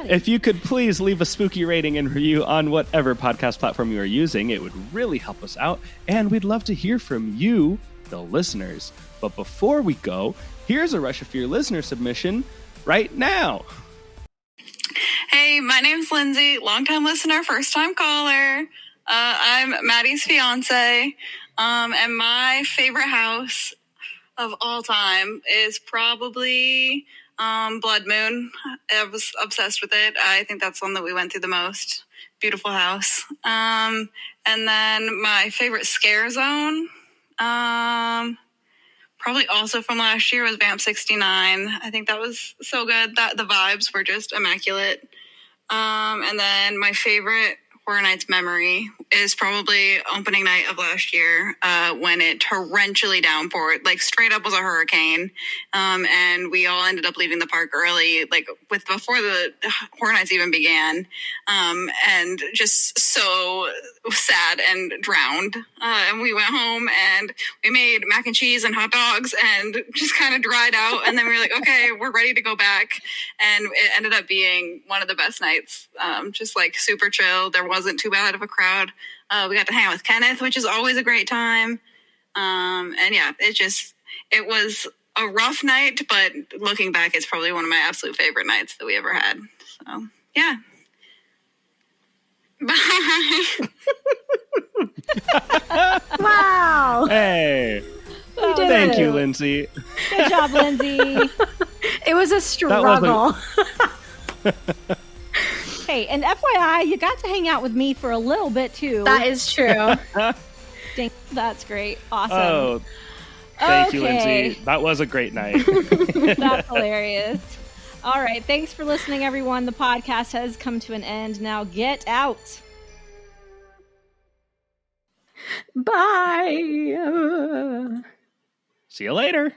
If you could please leave a spooky rating and review on whatever podcast platform you are using, it would really help us out, and we'd love to hear from you, the listeners. But before we go, here's a Rush of Fear listener submission right now. Hey, my name's Lindsay, longtime listener, first time caller. I'm Maddie's fiance, and my favorite house of all time is probably Blood Moon. I was obsessed with it. I think that's one that we went through the most. Beautiful house. And then my favorite scare zone, probably also from last year, was Vamp 69. I think that was so good. That the vibes were just immaculate. And then my favorite Horror Nights memory is probably opening night of last year when it torrentially downpoured, like straight up was a hurricane. And we all ended up leaving the park early, like before the Horror Nights even began. And just so sad and drowned. And we went home and we made mac and cheese and hot dogs and just kind of dried out. And then we were like, okay, we're ready to go back. And it ended up being one of the best nights. Just like super chill. There wasn't too bad of a crowd. We got to hang out with Kenneth, which is always a great time. And yeah, it was a rough night, but looking back, it's probably one of my absolute favorite nights that we ever had. So yeah. Bye. Wow. Hey. Thank you, Lindsay. Good job, Lindsay. It was a struggle. Hey, and FYI, you got to hang out with me for a little bit too. That is true. That's great. Awesome. Oh, thank you, Lindsay. That was a great night. That's hilarious. All right. Thanks for listening, everyone. The podcast has come to an end. Now get out. Bye. See you later.